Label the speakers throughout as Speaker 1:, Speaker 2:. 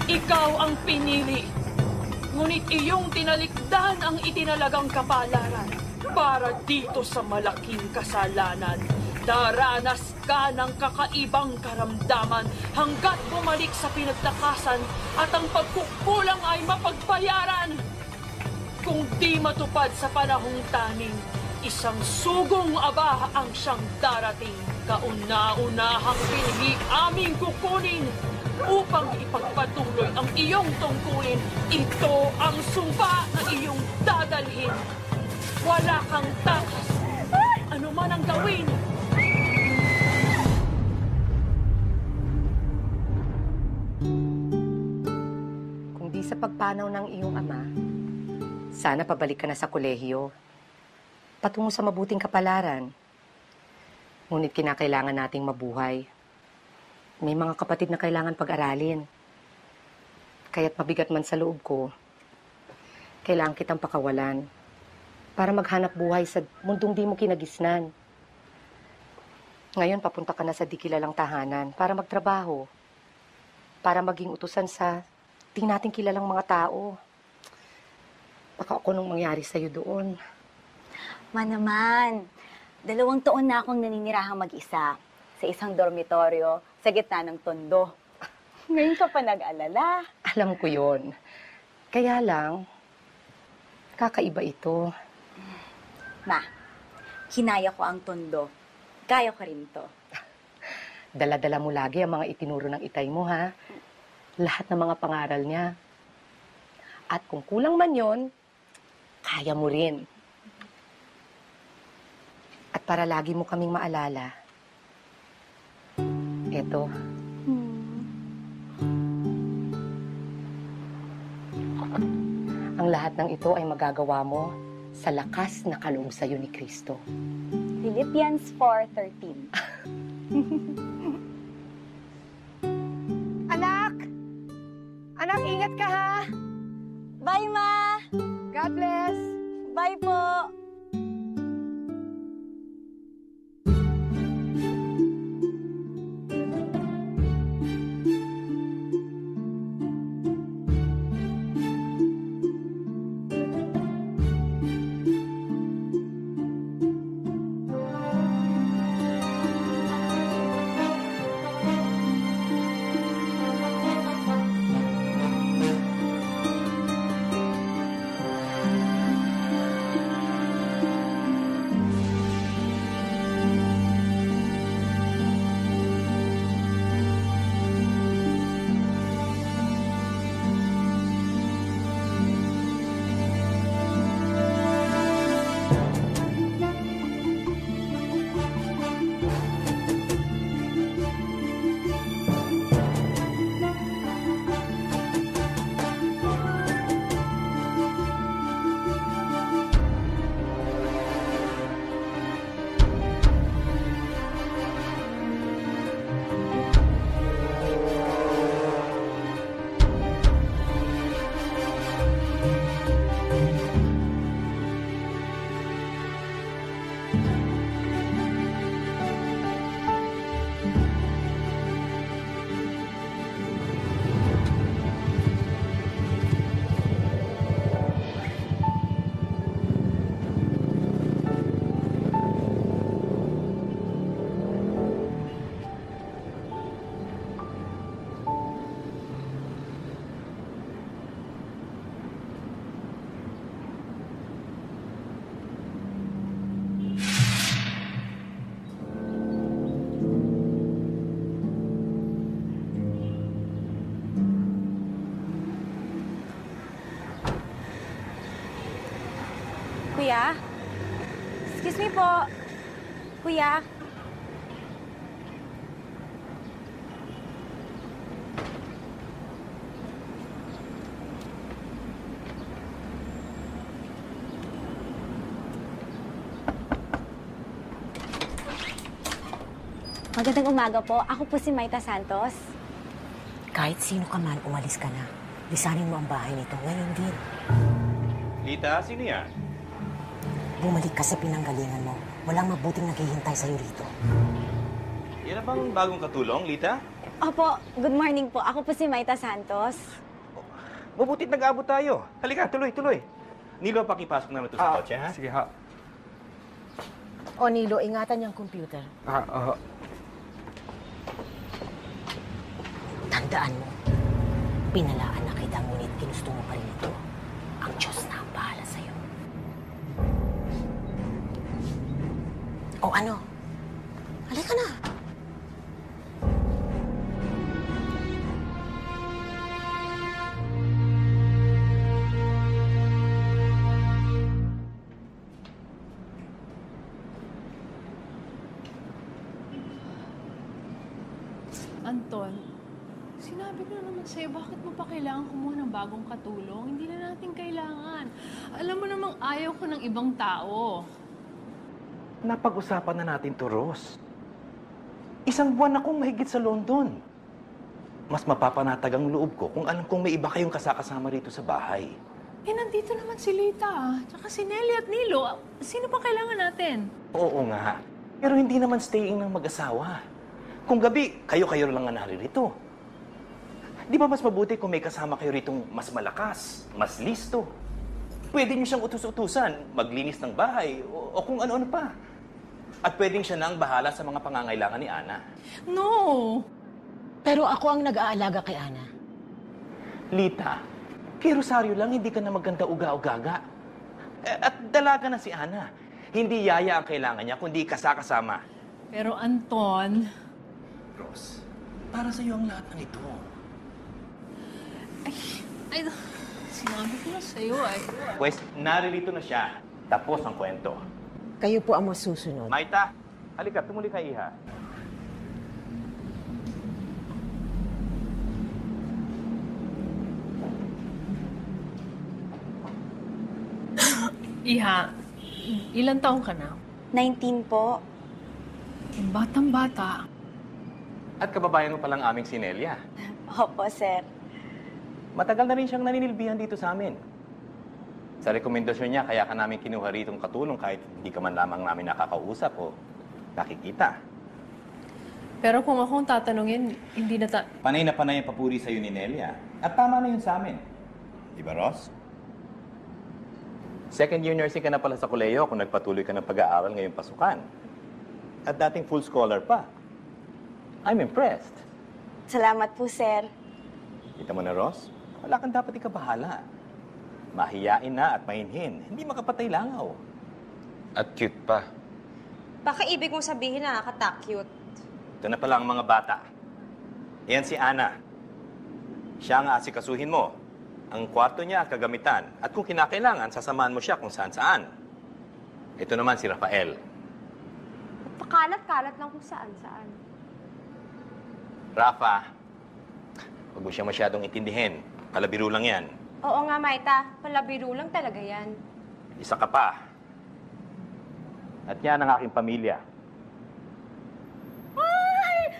Speaker 1: Ikaw ang pinili, ngunit iyong tinalikdan ang itinalagang kapalaran para dito sa malaking kasalanan. Daranas ka ng kakaibang karamdaman hanggat bumalik sa pinagtakasan at ang pagkukulang ay mapagbayaran. Kung di matupad sa panahong taning, isang sugong aba ang siyang darating. Kauna-unahang binhi aming kukunin upang ipagpatuloy ang iyong tungkulin. Ito ang sumpa na iyong dadalhin. Wala kang takas. Ano man ang gawin.
Speaker 2: Kung di sa pagpanaw ng iyong ama, sana pabalik ka na sa kolehiyo. Patungo sa mabuting kapalaran. Ngunit kinakailangan nating mabuhay. May mga kapatid na kailangan pag-aralin. Kaya't mabigat man sa loob ko, kailangan kitang pakawalan para maghanap buhay sa mundong di mo kinagisnan. Ngayon, papunta ka na sa di kilalang tahanan para magtrabaho. Para maging utusan sa di natin kilalang mga tao. Baka ako nung mangyari sa'yo doon.
Speaker 3: Naman, 2 taon na akong naninirahang mag-isa sa isang dormitoryo sa gitna ng tondo. Ngayon ka pa nag-alala.
Speaker 2: Alam ko yon. Kaya lang, kakaiba ito.
Speaker 3: Ma, kinaya ko ang tondo. Kaya ko rin to.
Speaker 2: Dala-dala mo lagi ang mga itinuro ng itay mo, ha? Lahat ng mga pangaral niya. At kung kulang man yon, kaya mo rin. At para lagi mo kaming maalala, eto. Ang lahat ng ito ay magagawa mo sa lakas na kaloob sa'yo ni Kristo.
Speaker 3: Philippians 4:13.
Speaker 2: Anak! Anak, ingat ka, ha?
Speaker 3: Bye, Ma!
Speaker 2: God bless!
Speaker 3: Bye po! Kuya? Excuse me po. Kuya? Magandang umaga po. Ako po si Maita Santos.
Speaker 4: Kahit sino ka man, umalis ka na. Lisanin mo ang bahay nito ngayon din.
Speaker 5: Lita, sino yan?
Speaker 4: Bumalik ka sa pinanggalingan mo. Walang mabuting naghihintay sa'yo rito.
Speaker 5: Yan Yan na bang bagong katulong, Lita?
Speaker 3: Opo, good morning po. Ako po si Maita Santos.
Speaker 5: Mabutit nag-aabot tayo. Halika, tuloy. Nilo, pakipasok na ito sa kotse, ha?
Speaker 6: Sige ha.
Speaker 4: O Nilo, ingatan yung computer. Tandaan mo, pinalaan na kita, ngunit ginusto mo pa rin ito. Ang Diyos na ang bahala sa'yo. O ano? Halika na.
Speaker 7: Anton, sinabi ko na naman sa'yo, bakit mo pa kailangan kumuha ng bagong katulong? Hindi na natin kailangan. Alam mo namang ayaw ko ng ibang tao.
Speaker 5: Napag-usapan na natin to, Ross. Isang buwan akong mahigit sa London. Mas mapapanatag ang loob ko kung alam kong may iba kayong kasakasama rito sa bahay.
Speaker 7: Eh, nandito naman si Lita, tsaka si Nelly at Nilo. Sino pa kailangan natin?
Speaker 5: Oo nga. Pero hindi naman staying ng mag-asawa. Kung gabi, kayo-kayo lang nga naririto. Di ba mas mabuti kung may kasama kayo ritong mas malakas, mas listo? Pwede niyo siyang utus-utusan, maglinis ng bahay, o kung ano-ano pa. At pwedeng siya nang bahala sa mga pangangailangan ni Ana.
Speaker 7: No!
Speaker 4: Pero ako ang nag-aalaga kay Ana.
Speaker 5: Lita, kay Rosario lang, hindi ka na maganda uga-ugaga. At dalaga na si Ana. Hindi yaya ang kailangan niya, kundi kasakasama.
Speaker 7: Pero Anton,
Speaker 5: Rose, para sa'yo ang lahat ng ito.
Speaker 7: ay, sinabi ko na sa'yo eh.
Speaker 5: Pues, naririto na siya. Tapos ang kwento.
Speaker 4: Kayo po ang masusunod.
Speaker 5: Maita, halika, tumuli ka, Iha.
Speaker 7: Iha, ilang taong ka na?
Speaker 3: 19 po.
Speaker 7: Batang-bata.
Speaker 5: At kababayan mo palang aming si Nelia.
Speaker 3: Opo, sir.
Speaker 5: Matagal na rin siyang naninilbihan dito sa amin. Sa rekomendasyon niya, kaya ka namin kinuha ritong katulong kahit hindi ka man lamang namin nakakausap o nakikita.
Speaker 7: Pero kung akong tatanungin, hindi na
Speaker 5: Panay na panay ang papuri sa'yo ni Nelia. At tama na yun sa amin. Di ba, Ross? Second year nursing ka na pala sa koleyo kung nagpatuloy ka ng pag-aaral ngayong pasukan. At dating full scholar pa. I'm impressed.
Speaker 3: Salamat po, sir.
Speaker 5: Kita mo na, Ross? Wala kang dapat ikabahala. Mahiyain na at mahinhin. Hindi makapatay langaw.
Speaker 6: At cute pa.
Speaker 8: Baka ibig mong sabihin na nakaka-cute.
Speaker 5: Ito na pala ang mga bata. Yan si Ana. Siya ang aasikasuhin mo. Ang kwarto niya at kagamitan. At kung kinakailangan, sasamahan mo siya kung saan-saan. Ito naman si Rafael.
Speaker 8: Pakalat-kalat lang kung saan-saan.
Speaker 5: Rafa, huwag mo siya masyadong intindihin. Palabiro lang yan.
Speaker 8: Oo nga, Maita. Palabiro lang talaga yan.
Speaker 5: Isa ka pa. At yan ang aking pamilya.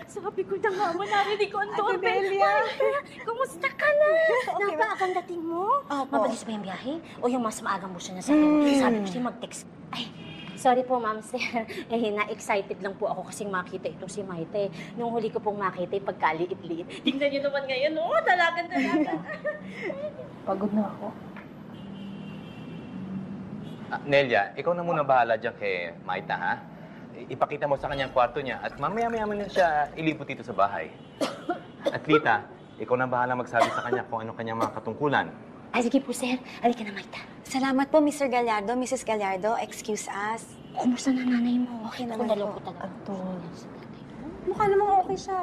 Speaker 1: Sabi ko na nga, narinig ko ang
Speaker 3: Ate
Speaker 1: doorbell.
Speaker 3: Delia.
Speaker 1: Kumusta ka na?
Speaker 3: Okay ba?
Speaker 4: Napaagang dating mo?
Speaker 3: Opo.
Speaker 4: Mabilis ba yung biyahe? O yung mas maagang mo siya na sabi ko siya mag-text.
Speaker 9: Ay, sorry po, ma'am, sir. Na-excited lang po ako kasing makita itong si Maite. Nung huli ko pong makita, pagkaliit-liit. Tingnan niyo naman ngayon, dalagan.
Speaker 2: Pagod na ako.
Speaker 5: Nelia, ikaw na muna bahala dyan kay Maita, ha? Ipakita mo sa kanyang kwarto niya at mamaya-maya mo na siya ilipot dito sa bahay. At Lita, ikaw na bahala magsabi sa kanya kung ano kanyang mga katungkulan.
Speaker 9: Ay, sige po, sir. Halika na, Maita.
Speaker 3: Salamat po, Mr. Gallardo, Mrs. Gallardo. Excuse us.
Speaker 9: Kumusta na nanay mo?
Speaker 3: Okay
Speaker 9: Ako
Speaker 3: naman
Speaker 9: nalungkot
Speaker 3: po.
Speaker 9: talaga.
Speaker 2: Anton.
Speaker 8: Mukha namang okay siya.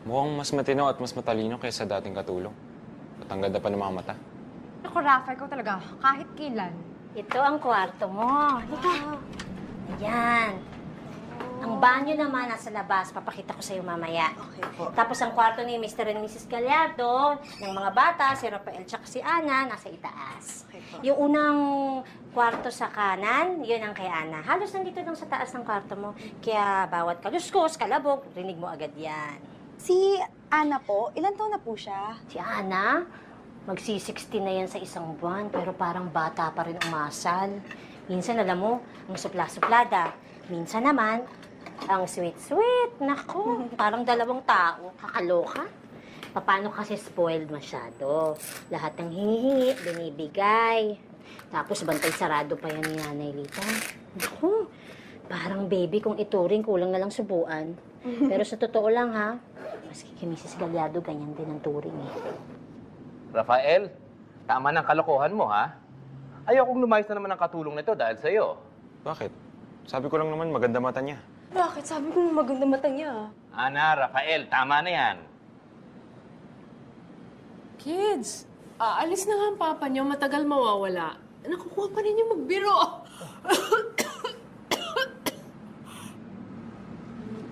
Speaker 6: Mukhang mas matino at mas matalino kaysa dating katulong. At ang ganda pa ng mga mata.
Speaker 8: Ako, Rafa, ikaw talaga. Kahit kailan.
Speaker 9: Ito ang kwarto mo. Halika. Ayan. Ang banyo naman nasa labas. Papakita ko sa'yo mamaya.
Speaker 3: Okay po.
Speaker 9: Tapos ang kwarto ni Mr. and Mrs. Gallardo, ng mga bata, si Rafael tsaka si Ana, nasa itaas.
Speaker 3: Okay po.
Speaker 9: Yung unang kwarto sa kanan, yun ang kay Ana. Halos nandito lang sa taas ng kwarto mo. Kaya bawat kaluskos, kalabog, rinig mo agad yan.
Speaker 3: Si Ana po, ilan taon na po siya?
Speaker 9: Si Ana, magsi-16 na yan sa isang buwan, pero parang bata pa rin umasal. Minsan, alam mo, ang supla-suplada. Minsan naman, Ang sweet-sweet. Naku, parang dalawang tao. Kakaloka. Paano kasi spoiled masyado? Lahat ng hinihingi, binibigay. Tapos bantay sarado pa yan ni Nanay Lita. Naku, parang baby kung ituring, kulang na lang subuan. Pero sa totoo lang ha, maski kay Mrs. Gallardo, ganyan din ang turing eh.
Speaker 5: Rafael, tama ng kalokohan mo, ha? Ayokong lumayas na naman ang katulong nito dahil sa'yo.
Speaker 6: Bakit? Sabi ko lang naman maganda mata niya.
Speaker 8: Bakit? Sabi ko maganda mata niya.
Speaker 5: Ana, Rafael, tama na yan.
Speaker 7: Kids, aalis na nga ang papa niyo, matagal mawawala. Nakukuha pa ninyo magbiro.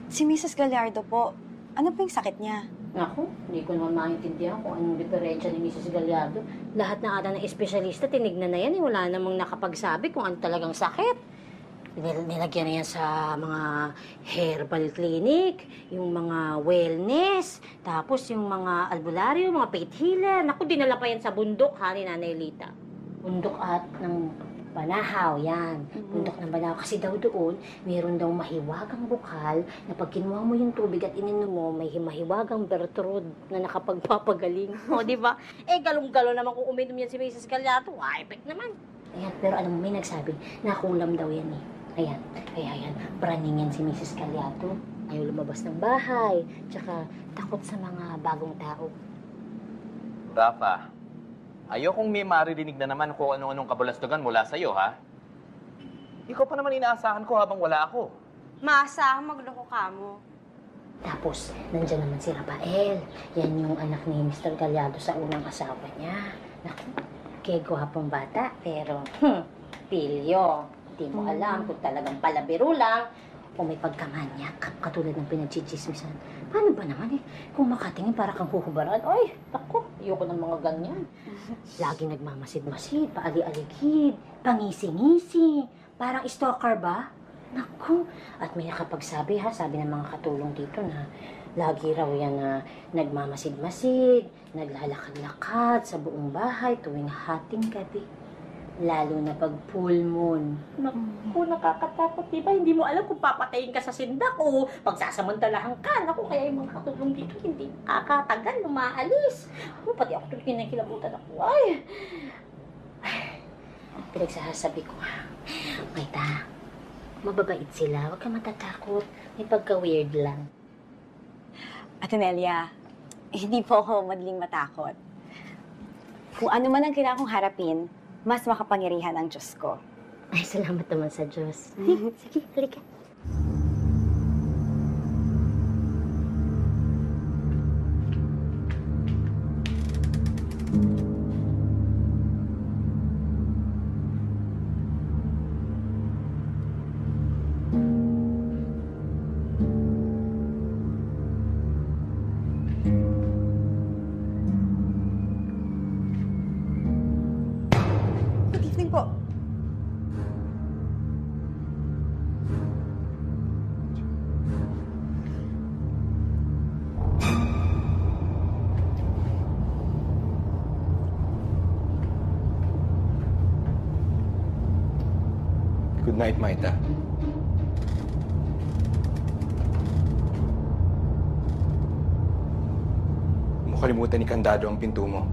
Speaker 3: Si Mrs. Gallardo po, ano po yung sakit niya?
Speaker 9: Naku, hindi ko naman maintindihan kung anong diferensya ni Mrs. Gallardo. Lahat na ata ng espesyalista, tinignan na yan. Wala namang nakapagsabi kung ano talagang sakit. Nilagyan na yan sa mga herbal clinic, yung mga wellness, tapos yung mga albularyo, mga faith healer. Naku, dinala pa yan sa bundok, ha, ni Nanay Lita. Bundok at ng Banahaw, yan. Bundok ng Banahaw. Kasi daw doon, mayroon daw mahiwagang bukal na pag kinuha mo yung tubig at ininom mo, may mahiwagang Bertrude na nakapagpapagaling. O, di ba? Eh, galong-galo naman kung uminom yan si Mrs. Gallardo. Effect naman. Ayan, pero alam mo, may nagsabi, nakulam daw yan eh. Ayan, ayan, praning yan si Mrs. Gallardo. Ayaw lumabas ng bahay, tsaka takot sa mga bagong tao.
Speaker 5: Rafa, ayokong may maririnig na naman kung anong-anong kabulastugan mula sa'yo, ha? Ikaw pa naman inaasahan ko habang wala ako.
Speaker 8: Maasahan magloko ka mo.
Speaker 9: Tapos, nandyan naman si Rafael. Yan yung anak ni Mr. Gallardo sa unang asawa niya. Naku, kay gwapong bata, pero, pilyo. Hindi mo alam kung talagang palabiro lang o may pagkamanyak, katulad ng pinagchichismisan. Paano ba naman eh? Kung makatingin para kang huhubaran, ay, ako, ayoko ng mga ganyan. Laging nagmamasid-masid, paali-aligid, pangisi-ngisi, parang stalker ba? Naku, at may nakapagsabi ha, sabi ng mga katulong dito na lagi raw yan na nagmamasid-masid, naglalakad-lakad sa buong bahay tuwing hating gabi. Lalo na pag full moon. Naku, nakakatakot, diba? Hindi mo alam kung papatayin ka sa sindak o pagsasamantalahan ka. Naku, kaya yung mga katulong dito hindi nakakatagal, lumaalis. Pati ako tuloy kinakilabutan ako. Ay! Pinagsasabi ko, Maita, mababait sila. Huwag ka matatakot. May pagka-weird lang.
Speaker 3: Ate Nelia, hindi po ako madaling matakot. Kung ano man ang kailangan kong harapin, mas makapangyarihan ang Diyos ko.
Speaker 9: Ay, salamat naman sa Diyos. Sige, halika.
Speaker 6: Good night, Maita. Huwag mo kalimutan ni Kandado ang pinto mo.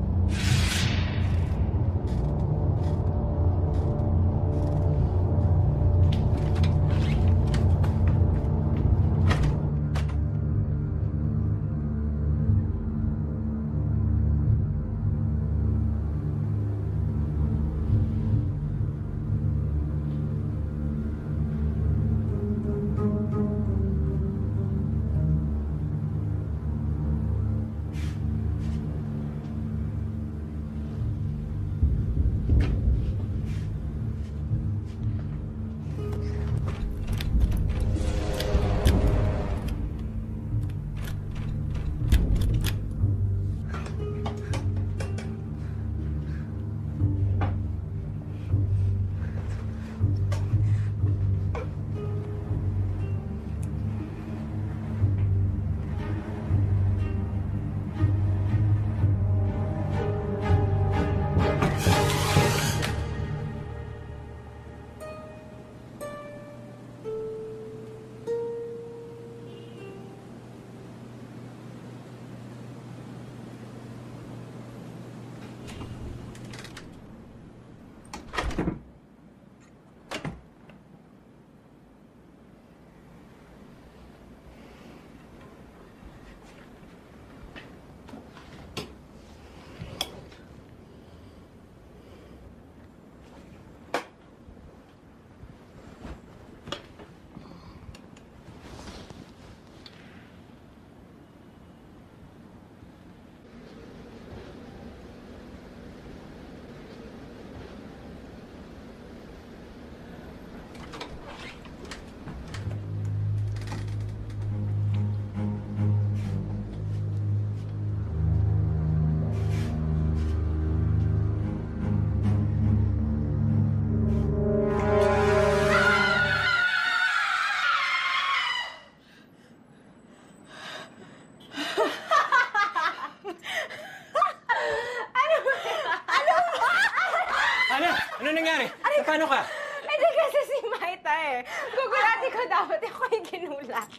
Speaker 6: nangyari? Paano ka?
Speaker 8: Hindi kasi si Maita eh. Gugulati ko dapat ako yung ginulat.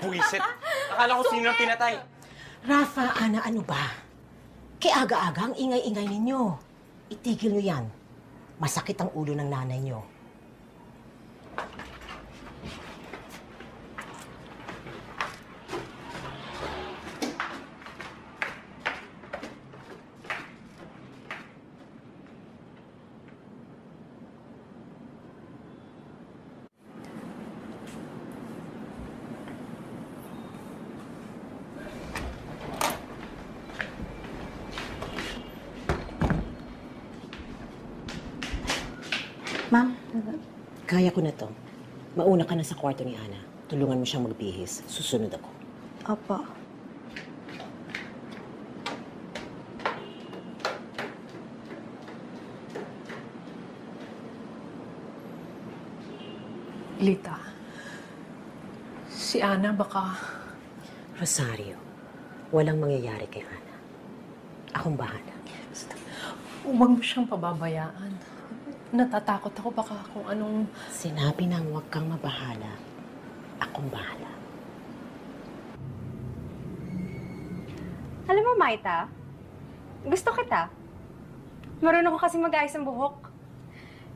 Speaker 6: Buisit. Akala ko sino ang pinatay.
Speaker 4: Rafa, Ana, ano ba? Kaya aga-aga ang ingay-ingay ninyo. Itigil nyo yan. Masakit ang ulo ng nanay nyo.
Speaker 3: Ma'am,
Speaker 4: Kaya ko na to. Mauna ka na sa kwarto ni Ana. Tulungan mo siyang magbihis. Susunod ako.
Speaker 3: opo.
Speaker 7: Lita, si Ana baka...
Speaker 4: Rosario, walang mangyayari kay Ana. Akong bahala.
Speaker 7: Huwag mo siyang pababayaan. Natatakot ako baka kung anong...
Speaker 4: Sinabi nang huwag kang mabahala. Akong bahala.
Speaker 8: Alam mo, Maita, gusto kita. Marunong ko kasi mag-ayos ng buhok.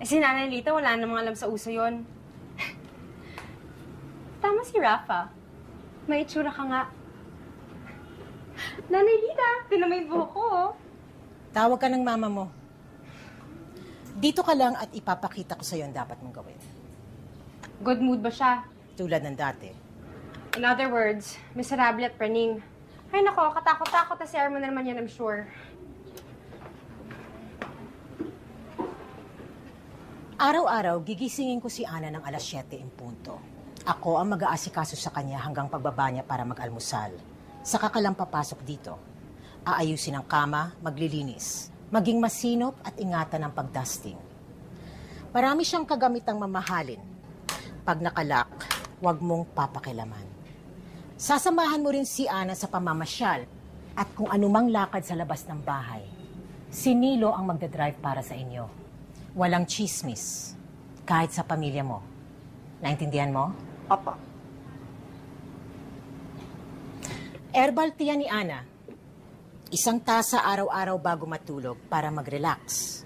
Speaker 8: Eh, si Nanay Lita, wala namang alam sa uso yon. Tama si Rafa. May itsura ka nga. Nanay Lita, tinan mo yung buhok ko, oh.
Speaker 4: Tawag ka ng mama mo. Dito ka lang at ipapakita ko sa'yo ang dapat mong gawin.
Speaker 8: Good mood ba siya?
Speaker 4: Tulad ng dati.
Speaker 8: In other words, miserable at praning. Ay nako, katakot-takot na si Arman na naman yan, I'm sure.
Speaker 4: Araw-araw, gigisingin ko si Ana ng alas 7 in punto. Ako ang mag-aasikaso sa kanya hanggang pagbaba niya para mag-almusal. Saka ka lang papasok dito. Aayusin ang kama, maglilinis. Maging masinop at ingatan ang pagdusting. Marami siyang kagamitang mamahalin. Pag nakalak, huwag mong papakilaman. Sasamahan mo rin si Ana sa pamamasyal at kung anumang lakad sa labas ng bahay. Si Nilo ang magdadrive para sa inyo. Walang chismis, kahit sa pamilya mo. Naintindihan mo?
Speaker 3: Opo.
Speaker 4: Herbal tea ni Ana. 1 tasa araw-araw bago matulog para mag-relax.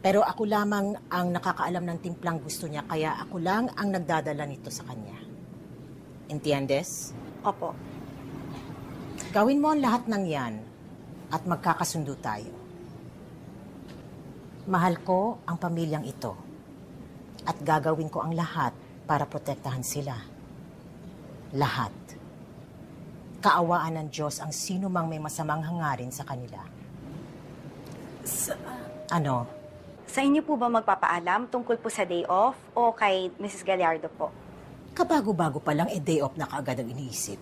Speaker 4: Pero ako lamang ang nakakaalam ng timplang gusto niya, kaya ako lang ang nagdadala nito sa kanya. Entiendes?
Speaker 3: Opo.
Speaker 4: Gawin mo ang lahat ng yan at magkakasundo tayo. Mahal ko ang pamilyang ito at gagawin ko ang lahat para protektahan sila. Lahat. Kaawaan ng Diyos ang sino mang may masamang hangarin sa kanila. Ano?
Speaker 3: Sa inyo po ba magpapaalam tungkol po sa day off o kay Mrs. Gallardo po?
Speaker 4: Kabago-bago pa lang, day off na kaagad ang iniisip.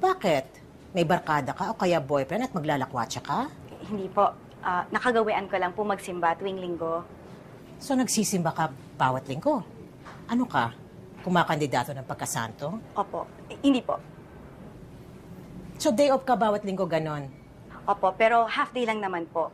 Speaker 4: Bakit? May barkada ka o kaya boyfriend at maglalakwatsa ka?
Speaker 3: Hindi po. Nakagawian ko lang po magsimba tuwing linggo.
Speaker 4: So nagsisimba ka bawat linggo? Ano ka? Kumakandidato ng pagkasanto?
Speaker 3: Opo. Hindi po.
Speaker 4: So day off ka bawat linggo ganon?
Speaker 3: Opo, pero half day lang naman po.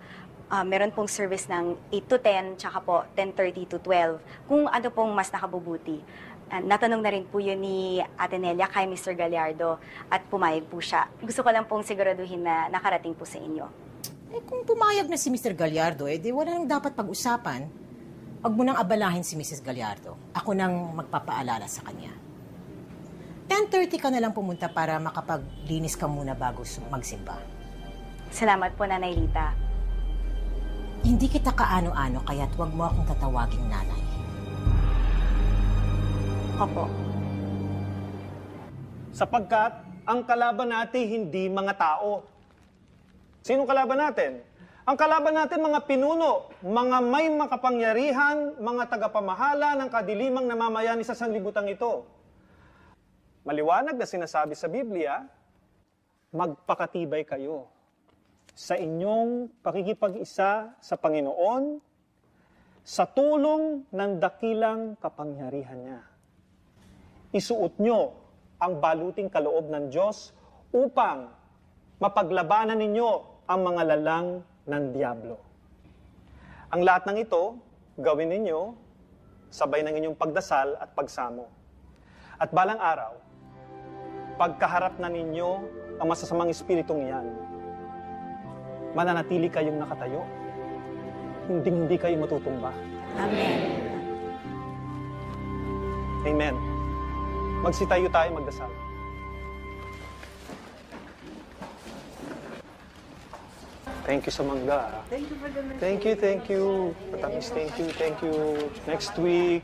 Speaker 3: Meron pong service ng 8 to 10, tsaka po 10:30 to 12. Kung ano pong mas nakabubuti. Natanong na rin po yun ni Ate Nelia kay Mr. Gallardo at pumayag po siya. Gusto ko lang pong siguraduhin na nakarating po sa inyo.
Speaker 4: Eh kung pumayag na si Mr. Gallardo, di wala nang dapat pag-usapan. Huwag mo nang abalahin si Mrs. Gallardo. Ako nang magpapaalala sa kanya. 10:30 ka na lang pumunta para makapaglinis ka muna bago magsimba.
Speaker 3: Salamat po, Nanay Rita.
Speaker 4: Hindi kita kaano-ano, kaya't huwag mo akong tatawaging nanay.
Speaker 3: Opo.
Speaker 10: Sapagkat ang kalaban natin hindi mga tao. Sinong kalaban natin? Ang kalaban natin mga pinuno, mga may makapangyarihan, mga tagapamahala ng kadilimang namamayani sa sanlibutan ito. Maliwanag na sinasabi sa Biblia, magpakatibay kayo sa inyong pakikipag-isa sa Panginoon sa tulong ng dakilang kapangyarihan niya. Isuot nyo ang baluting kaloob ng Diyos upang mapaglabanan ninyo ang mga lalang ng Diablo. Ang lahat ng ito, gawin ninyo, sabay ng inyong pagdasal at pagsamo. At balang araw, pagkaharap na ninyo ang masasamang espiritong yan, mananatili kayong nakatayo. Hindi kayo matutumba.
Speaker 3: Amen.
Speaker 10: Amen. Magsitayo tayo magdasal. Thank you sa mangga.
Speaker 3: Thank you for the message.
Speaker 10: Thank you. Matamis, thank you. Next week.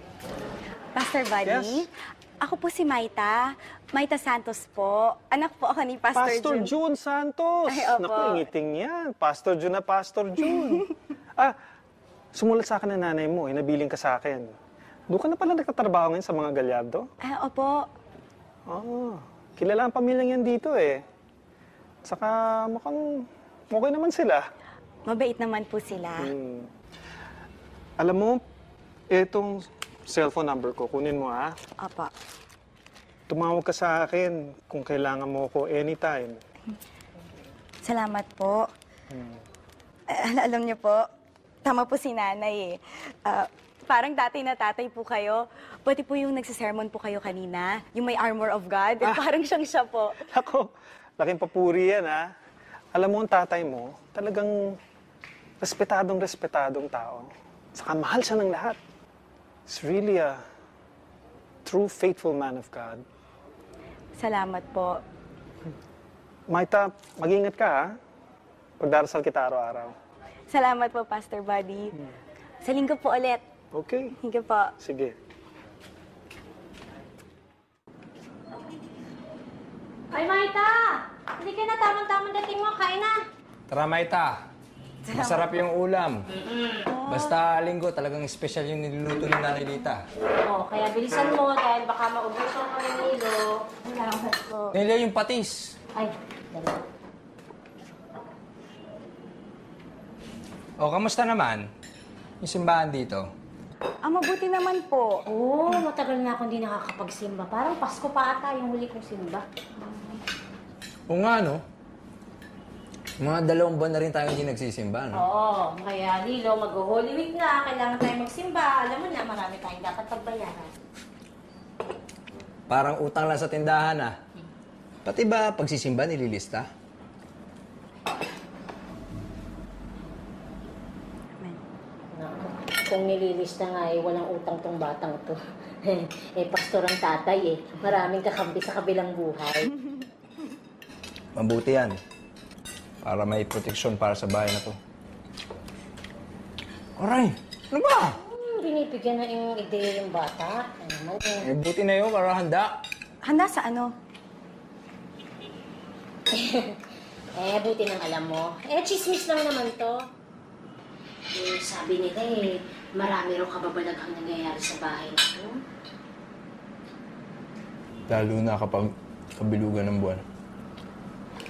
Speaker 3: Pastor Buddy,
Speaker 10: Yes?
Speaker 3: ako po si Maita. Maita Santos po. Anak po ako ni
Speaker 10: Pastor June Santos.
Speaker 3: Ay, opo.
Speaker 10: Naku, ingiting yan. Pastor June na Pastor June. Sumulat sa akin ng nanay mo, nabiling ka sa akin. Doon ka na pala nagtatrabaho ngayon sa mga Gallardo?
Speaker 3: Ay, opo.
Speaker 10: Kilala ang pamilyang yan dito eh. Saka mukhang okay naman sila.
Speaker 3: Mabait naman po sila.
Speaker 10: Alam mo, itong cellphone number ko, kunin mo ha.
Speaker 3: Opo.
Speaker 10: Tumawag ka sa akin kung kailangan mo ako anytime.
Speaker 3: Salamat po. Alam niyo po, tama po si nanay eh. Parang dati na tatay po kayo. Pati po yung nagsisermon po kayo kanina, yung may armor of God. Parang siyang siya po.
Speaker 10: Ako, laking papuri yan ha. Alam mo, ang tatay mo, talagang respetadong tao. Saka mahal siya ng lahat. He's really a true, faithful man of God.
Speaker 3: Salamat po.
Speaker 10: Maita, mag-ingat ka ha. Pagdarasal kita araw-araw.
Speaker 3: Salamat po, Pastor Buddy. Sa linggo po ulit.
Speaker 10: Okay.
Speaker 3: Linggo po.
Speaker 10: Sige.
Speaker 9: Ay, Maita! Hindi ka na tamang-tamang dating mo. Kain na.
Speaker 11: Tara, Maita. Masarap yung ulam. Basta linggo, talagang special yung niluluto ni Nanay Lita.
Speaker 9: Kaya bilisan mo dahil baka maubusan ka ng Nilo. Salamat po.
Speaker 11: Nila yung patis.
Speaker 9: Ay, dali.
Speaker 11: Kamusta naman? Yung simbahan dito?
Speaker 3: Mabuti naman po.
Speaker 9: Matagal na akong hindi nakakapagsimba. Parang Pasko pa ata yung huli kong simba.
Speaker 11: O nga, no? Mga 2 buwan na rin tayo hindi nagsisimba, no?
Speaker 9: Kaya Nilo, mag-Holy Week na. Kailangan tayong magsimba. Alam mo na, marami tayong dapat pagbayaran.
Speaker 11: Parang utang lang sa tindahan, ah. Pati ba pagsisimba nililista?
Speaker 9: Kung nililista nga walang utang tong batang to. Pastor ang tatay Maraming kakampi sa kabilang buhay.
Speaker 11: Mabuti yan. Para may proteksyon para sa bahay na to. Aray! Ano ba?
Speaker 9: Binibigyan na yung ideya yung bata. Ano naman
Speaker 11: Buti na yun para handa.
Speaker 3: Handa sa ano?
Speaker 9: buti nang alam mo. Chismis lang naman to. Sabi nila marami raw kababalaghang nangyayari sa bahay na to.
Speaker 11: Lalo na kapag kabilugan ng buwan.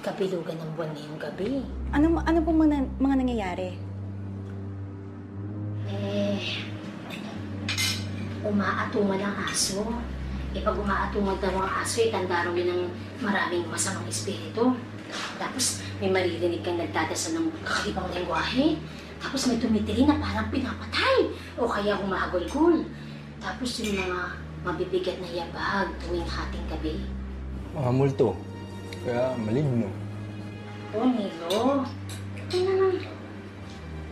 Speaker 9: Kabilugan ng buwan ngayong gabi.
Speaker 3: Ano pong mga nangyayari?
Speaker 9: Umaatungan ang aso. Pag umaatungan daw ang aso, tanda raw yun ng maraming masamang espiritu. Tapos may maririnig kang nagdadasal ng kakaibang lengguwahe. Tapos may tumitili na parang pinapatay o kaya humahagulgul. Tapos yung mga mabibigat na yabag tuwing hating gabi.
Speaker 11: Mga multo. Kaya maligno.
Speaker 9: Nilo.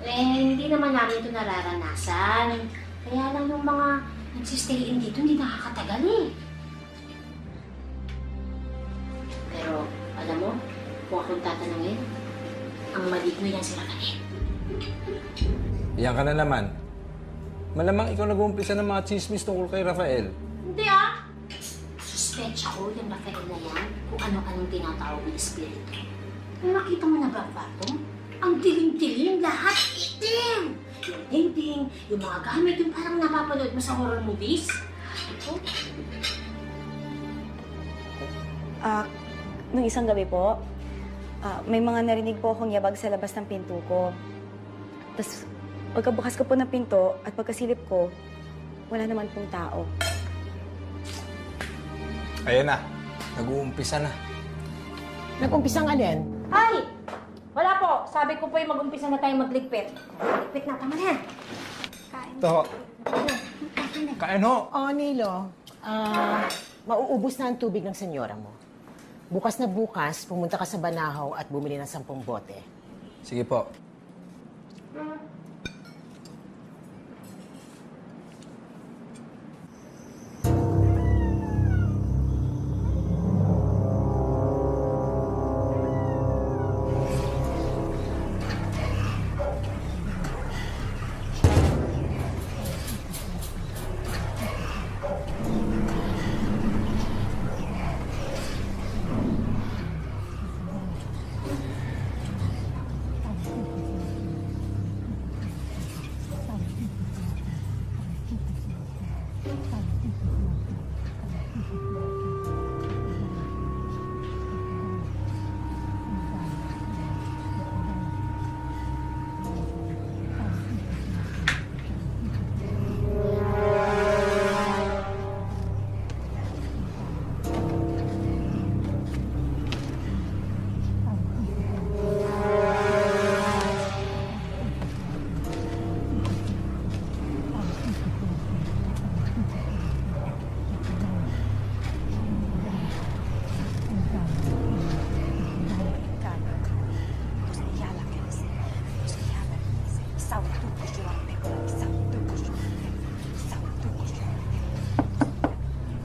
Speaker 9: Hindi naman namin ito nararanasan. Kaya lang yung mga nagsistayin dito hindi nakakatagal Pero alam mo, kung akong tatanungin, ang maligno yan si Rafael.
Speaker 11: Iyan ka na naman. Malamang ikaw nag-uumpisa ng mga chismis tungkol kay Rafael.
Speaker 9: Hindi Suspecha ko yung Rafael na yan kung ano-anong tinatawag ng espiritu. Pero nakita mo na ba ang bato? Ang dilim-dilim, lahat itim! Yung dingding, yung mga gamit, yung parang napapanood mo sa horror movies.
Speaker 3: Nung isang gabi po, may mga narinig po akong yabag sa labas ng pinto ko. Tapos, pagkabukas ko po ng pinto at pagkasilip ko, wala naman pong tao.
Speaker 11: Ayan na. Nag-uumpisa na.
Speaker 4: Nag-umpisang alin?
Speaker 9: Ay! Wala po. Sabi ko po yung mag-umpisa na tayong magligpit. Ligpit na, tama na.
Speaker 11: Ito. Kain ho.
Speaker 4: Oh, Nilo. Mauubos na ang tubig ng senyora mo. Bukas na bukas, pumunta ka sa Banahaw at bumili ng 10 bote.
Speaker 11: Sige po.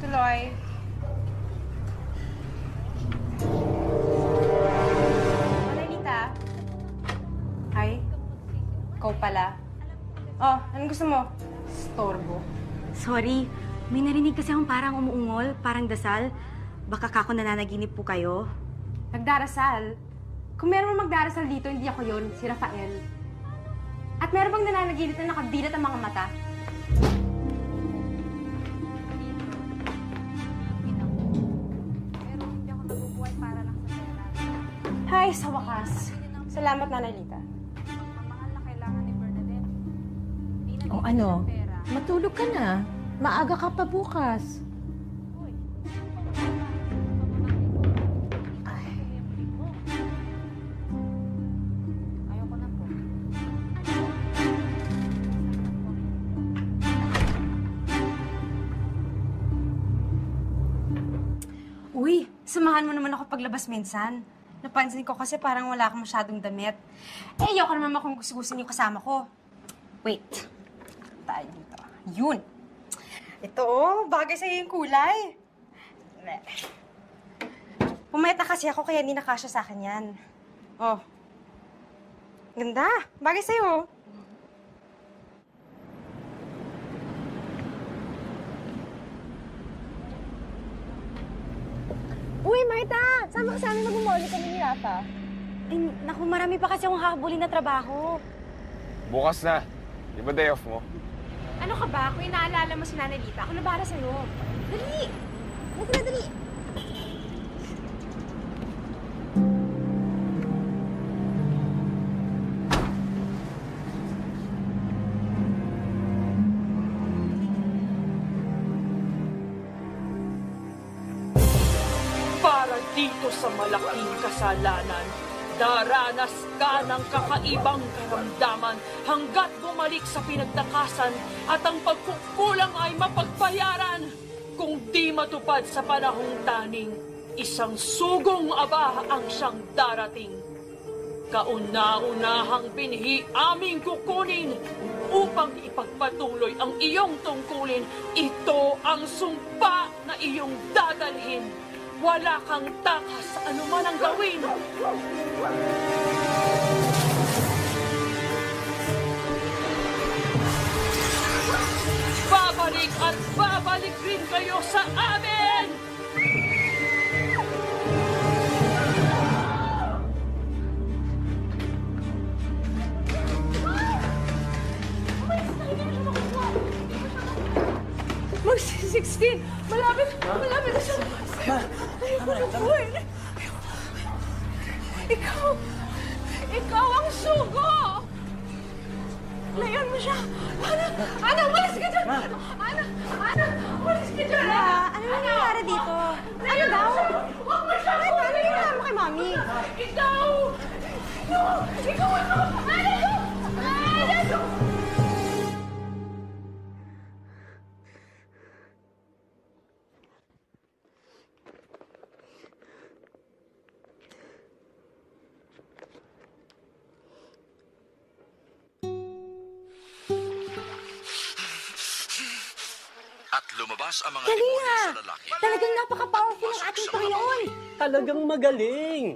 Speaker 8: Tuloy. Manalita? Ay, ikaw pala. Oh, anong gusto mo? Storbo.
Speaker 3: Sorry, may narinig kasi akong parang umuungol, parang dasal. Baka kako nananaginip po kayo.
Speaker 8: Nagdarasal? Kung meron mang magdarasal dito, hindi ako yon, si Rafael. At meron bang nananaginip na nakadilat ang mga mata? Hi, sa wakas. Salamat, Nanalita.
Speaker 4: O ano? Matulog ka na. Maaga ka pa bukas.
Speaker 8: Uy, samahan mo naman ako paglabas minsan. Napansin ko kasi parang wala kang masyadong damit. Eh, ayoko naman kung gusto-gusto yung kasama ko. Wait. Tayo dito. Yun. Ito, bagay sa'yo yung kulay. Pumayat na kasi ako kaya hindi nakasya sa akin yan. Oh. Ganda. Bagay sa'yo.
Speaker 3: Uy, Marta! Sama ka sa amin mag-umoli kami ni Rafa. Ay, naku, marami pa kasi akong hahabulin na trabaho.
Speaker 6: Bukas na. Di ba day off mo?
Speaker 8: Ano ka ba? Kung inaalala mo si Nanalita, ako na bahala sa'yo. Dali! Huwag na, dali!
Speaker 1: Para dito sa malaking kasalanan, daranas ka ng kakaibang karamdaman hanggat bumalik sa pinagtakasan at ang pagkukulang ay mapagbayaran. Kung di matupad sa panahong taning, isang sugong aba ang siyang darating. Kauna-unahang binhi aming kukunin upang ipagpatuloy ang iyong tungkulin. Ito ang sumpa na iyong dadalhin. Wala kang takas sa anuman ang gawin. Babalik at babalik rin kayo sa amin! Mag-16! Malapit na siya! Ayoko na po eh! Ikaw ang sugo! Layan mo siya! Ana, umalis ka dyan! Ana, umalis ka dyan!
Speaker 3: Ano nangyayari dito?
Speaker 8: Ano daw?
Speaker 1: Huwag mo siya!
Speaker 8: Ano nangyayari mo kay Mami?
Speaker 1: Ikaw!
Speaker 12: At lumabas ang mga
Speaker 8: Dali
Speaker 12: demonyo
Speaker 8: nga!
Speaker 12: sa lalaki.
Speaker 8: Talagang napaka-powerful ng ating Panginoon.
Speaker 13: Talagang magaling!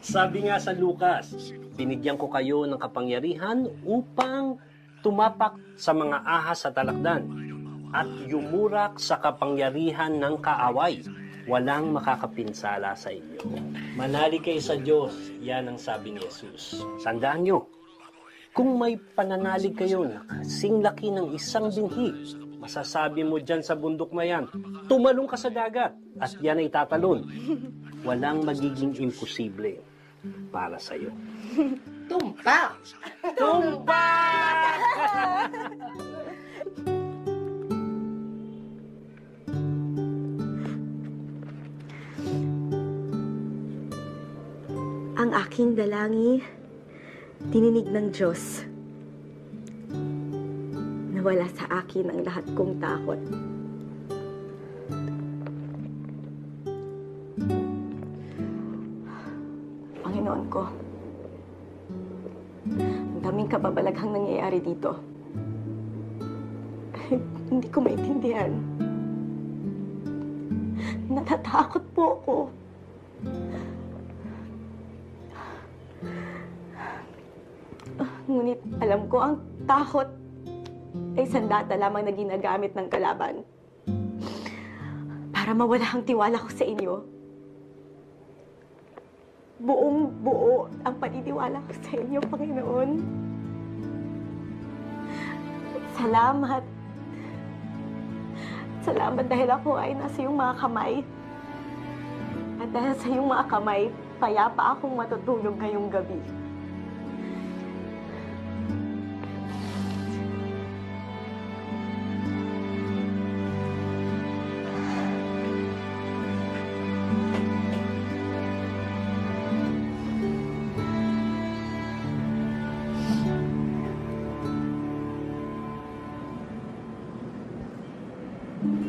Speaker 13: Sabi nga sa Lucas, binigyan ko kayo ng kapangyarihan upang tumapak sa mga ahas sa talakdan at yumurak sa kapangyarihan ng kaaway. Walang makakapinsala sa inyo. Manali kayo sa Diyos, yan ang sabi ni Jesus. Tandaan nyo, kung may pananalig kayo na kasing laki ng isang binhi, masasabi mo dyan sa bundok na yan, tumalong ka sa dagat at yan ay tatalon. Walang magiging imposible para sa'yo.
Speaker 8: Tumpak!
Speaker 13: Tumpak!
Speaker 3: Ang aking dalangin, tininig ng Diyos. Nawala sa akin ang lahat kong takot. Panginoon ko, ang daming kababalaghang nangyayari dito. Hindi ko maintindihan. Natatakot po ako. Ngunit alam ko ang takot ay sandata lamang na ginagamit ng kalaban para mawala ang tiwala ko sa inyo. Buong buo ang paniniwala ko sa inyo, Panginoon. Salamat. Salamat dahil ako ay nasa iyong mga kamay. At dahil sa iyong mga kamay, payapa akong matutulog ngayong gabi.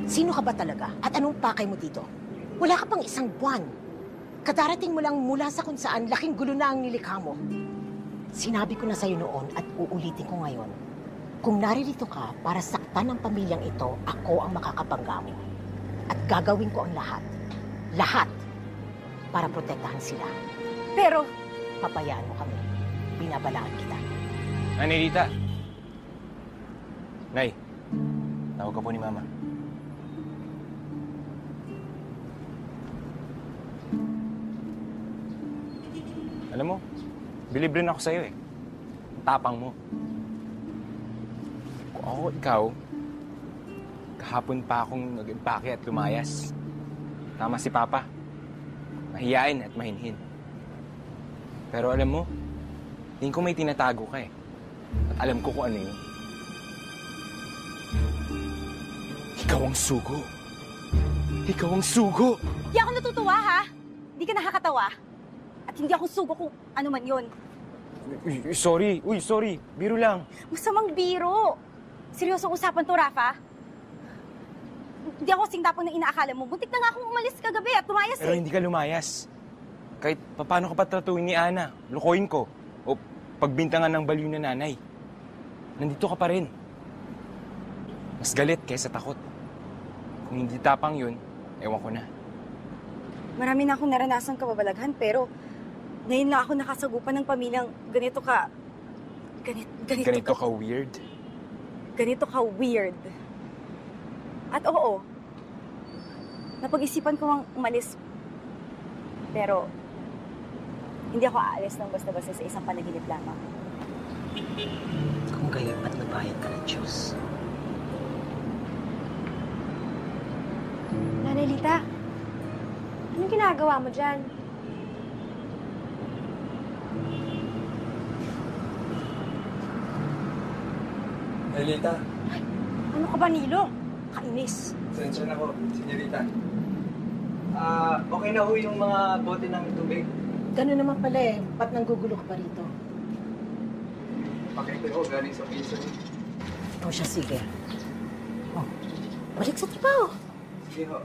Speaker 4: Sino ka ba talaga? At anong pakay mo dito? Wala ka pang isang buwan. Kadarating mo lang mula sa kung saan laking gulo na ang nilikha mo. Sinabi ko na sa'yo noon at uulitin ko ngayon. Kung naririto ka para saktan ang pamilyang ito, ako ang makakabangga mo. At gagawin ko ang lahat. Lahat. Para protektahan sila. Pero, papayaan mo kami. Binabalaan kita.
Speaker 6: Anelita. Nay, tawag ka po ni Mama. Alam mo, bilib rin ako sa'yo eh. Tapang mo. Kung ako ikaw, kahapon pa akong nag-impake at lumayas. Tama si Papa. Mahiyain at mahinhin. Pero alam mo, tingin ko may tinatago ka eh. At alam ko kung ano yun. Ikaw ang sugo. Ikaw ang sugo!
Speaker 3: Di ako natutuwa, ha? Di ka nakakatawa. At hindi ako sugo kung ano man yun.
Speaker 6: Sorry. Uy, sorry. Biro lang.
Speaker 3: Masamang biro. Seryosong usapan to, Rafa. Hindi ako singtapon na inaakala mo. Buntik na nga akong umalis kagabi at lumayas
Speaker 6: Pero hindi ka lumayas. Kahit paano ka patratuin ni Ana, lukoyin ko. O pagbintangan ng baliw na nanay. Nandito ka pa rin. Mas galit kaysa takot. Kung hindi tapang yun, ewan ko na.
Speaker 3: Marami na akong naranasang kababalaghan, pero ngayon lang ako nakasagupan ng pamilyang ganito ka...
Speaker 6: Ganito ka weird?
Speaker 3: Ganito ka weird. At oo, napag-isipan ko ang umalis. Pero, hindi ako aalis ng basta-basta sa isang panaginip lamang.
Speaker 4: Kung gayon, ba't nabayad ka ng Diyos?
Speaker 8: Nanay Lita, anong ginagawa mo dyan?
Speaker 11: Nelita,
Speaker 8: Ano ka ba, Nilo? Kainis.
Speaker 11: sensya na ko, senyorita. Okay na ho yung mga bote ng tubig.
Speaker 4: Ganun naman pala eh. Ba't nanggugulo ka pa rito?
Speaker 6: Pakita ko, galing sa piso.
Speaker 4: O siya, sige. Oh, balik sa trabaho.
Speaker 6: Sige ho.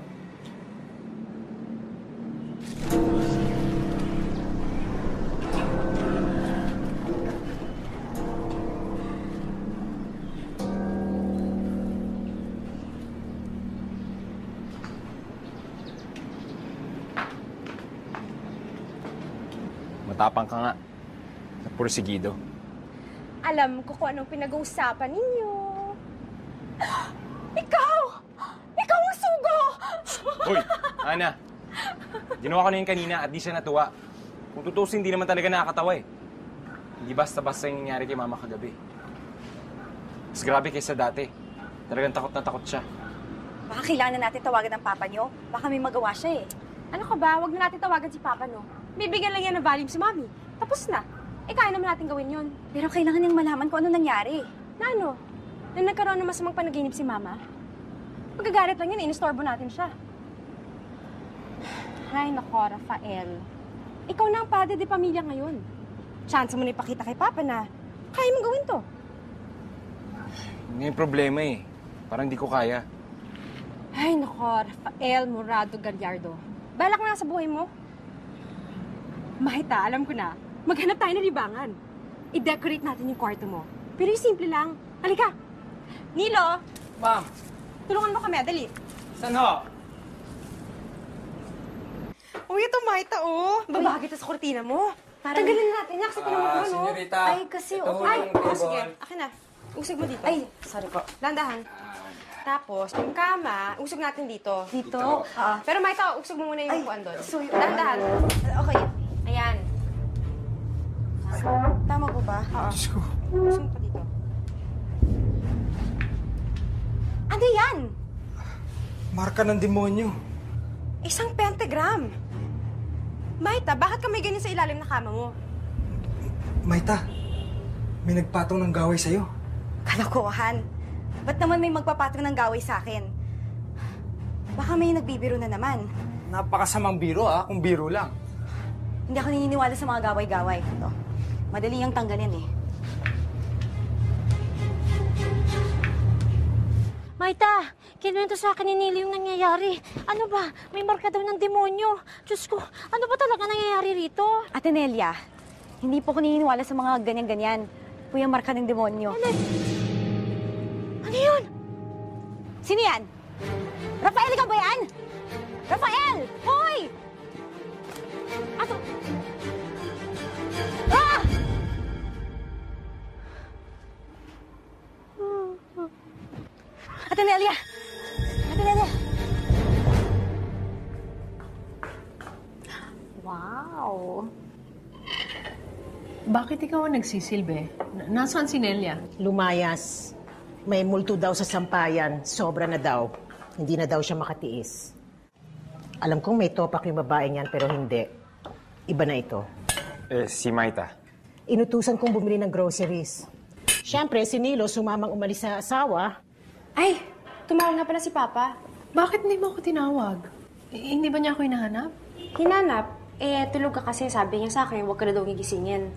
Speaker 6: Matapang ka nga. Napursigido.
Speaker 8: Alam ko kung anong pinag-uusapan ninyo. Ikaw! Ikaw ang sugo!
Speaker 6: Hoy, Ana. Ginawa ko na yun kanina at di siya natuwa. Kung tutusin, hindi naman talaga nakakatawa eh. Hindi basta-basta yung nangyari kay Mama kagabi. Mas grabe kaysa dati. Talagang takot na takot siya.
Speaker 3: Baka kailangan natin tawagan ng papa nyo. Baka may magawa siya eh.
Speaker 8: Ano ka ba? Huwag na natin tawagan si Papa, no? Bibigyan lang yan ng volume si Mami. Tapos na. Kaya naman natin gawin yun.
Speaker 3: Pero kailangan niyang malaman kung ano nangyari.
Speaker 8: Na ano? Nung nagkaroon ng masamang panaginip si Mama, magagalit lang yun, inistorbo natin siya. Ay, nako, Rafael. Ikaw na ang padre de pamilya ngayon. Chance mo na ipakita kay Papa na kaya mong gawin to.
Speaker 6: Hindi yung problema eh. Parang di ko kaya.
Speaker 8: Ay, nako, Rafael Morado Gallardo. Balak na sa buhay mo. Mahita, alam ko na. Maghanap tayo ng libangan. I-decorate natin yung kwarto mo. Pero yung simple lang. Halika. Nilo!
Speaker 11: Ma'am!
Speaker 8: Tulungan mo kami, dali.
Speaker 11: Saan ho?
Speaker 8: Uy, ito Mahita, oh. Babagay ito sa kortina mo. Tanggalin natin yan kasi tinamot mo, no?
Speaker 11: Senyorita.
Speaker 3: Ay, kasi,
Speaker 11: ito ho
Speaker 8: Ay,
Speaker 11: yung
Speaker 8: oh,
Speaker 11: table.
Speaker 8: sige. Akin na. Usig mo dito.
Speaker 3: Ay, sorry po.
Speaker 8: Dandahan. Tapos, yung kama, usog natin dito.
Speaker 3: Dito?
Speaker 8: Pero Mahita, usog mo muna yung
Speaker 3: Ay,
Speaker 8: upuan doon.
Speaker 3: so yun.
Speaker 8: Dandahan.
Speaker 3: Okay.
Speaker 8: Ayan.
Speaker 3: Tama po ba?
Speaker 8: Oo.
Speaker 11: Diyos ko.
Speaker 8: Usog mo pa dito.
Speaker 3: Ano yan?
Speaker 11: Marka ng demonyo.
Speaker 8: Isang pentagram. Mahita, bakit ka may ganyan sa ilalim na kama mo?
Speaker 11: Maita, may nagpatong ng gaway sa'yo.
Speaker 3: Kalokohan. Ba't naman may magpapatong ng gaway sa akin? Baka may nagbibiro na naman.
Speaker 11: Napakasamang biro kung biro lang.
Speaker 3: Hindi ako naniniwala sa mga gaway-gaway. Ito, madali yung tanggalin eh.
Speaker 9: Maita, kinuwento sa akin ni Nili yung nangyayari. Ano ba? May marka daw ng demonyo. Diyos ko, ano ba talaga nangyayari rito?
Speaker 3: Ate Nelia, hindi po ko naniniwala sa mga ganyan-ganyan. Po yung marka ng demonyo.
Speaker 9: Ano yun?
Speaker 3: Sino yan? Rafael, ikaw ba yan? Rafael! Hoy!
Speaker 9: Ato,
Speaker 3: Ah! Ate Nelia! Ate Nelia!
Speaker 7: Wow! Bakit ikaw ang nagsisilbi? Nasaan si Nelia?
Speaker 4: Lumayas. May multo daw sa sampayan. Sobra na daw. Hindi na daw siya makatiis. Alam kong may topak yung babaeng yan, pero hindi. Iba na ito.
Speaker 6: Si Maita.
Speaker 4: Inutusan kong bumili ng groceries. Siyempre, si Nilo sumamang umalis sa asawa.
Speaker 8: Ay, tumawag na pala si Papa.
Speaker 7: Bakit hindi mo ako tinawag? Hindi ba niya ako hinahanap?
Speaker 8: Hinanap. Tulog ka kasi. Sabi niya sa akin, huwag ka na daw gigisingin.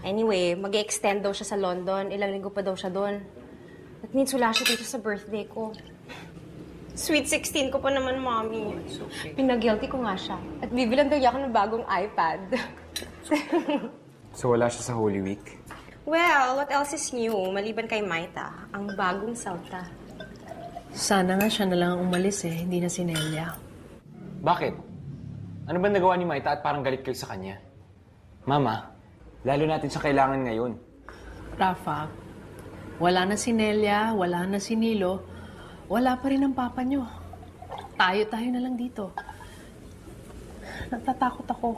Speaker 8: Anyway, mag-extend daw siya sa London. Ilang linggo pa daw siya doon. That means wala siya dito sa birthday ko. Sweet 16 ko pa naman, Mommy. Pinag-guilty ko nga siya. At bibilan daw niya ako ng bagong iPad.
Speaker 6: So wala siya sa Holy Week?
Speaker 8: Well, what else is new? Maliban kay Maita, ang bagong salta.
Speaker 7: Sana nga siya na lang ang umalis hindi na si Nelia.
Speaker 6: Bakit? Ano ba nagawa ni Maita at parang galit kayo sa kanya? Mama, lalo natin siya kailangan ngayon.
Speaker 7: Rafa, wala na si Nelia, wala na si Nilo, wala pa rin ang papa niyo. Tayo na lang dito. Natatakot ako.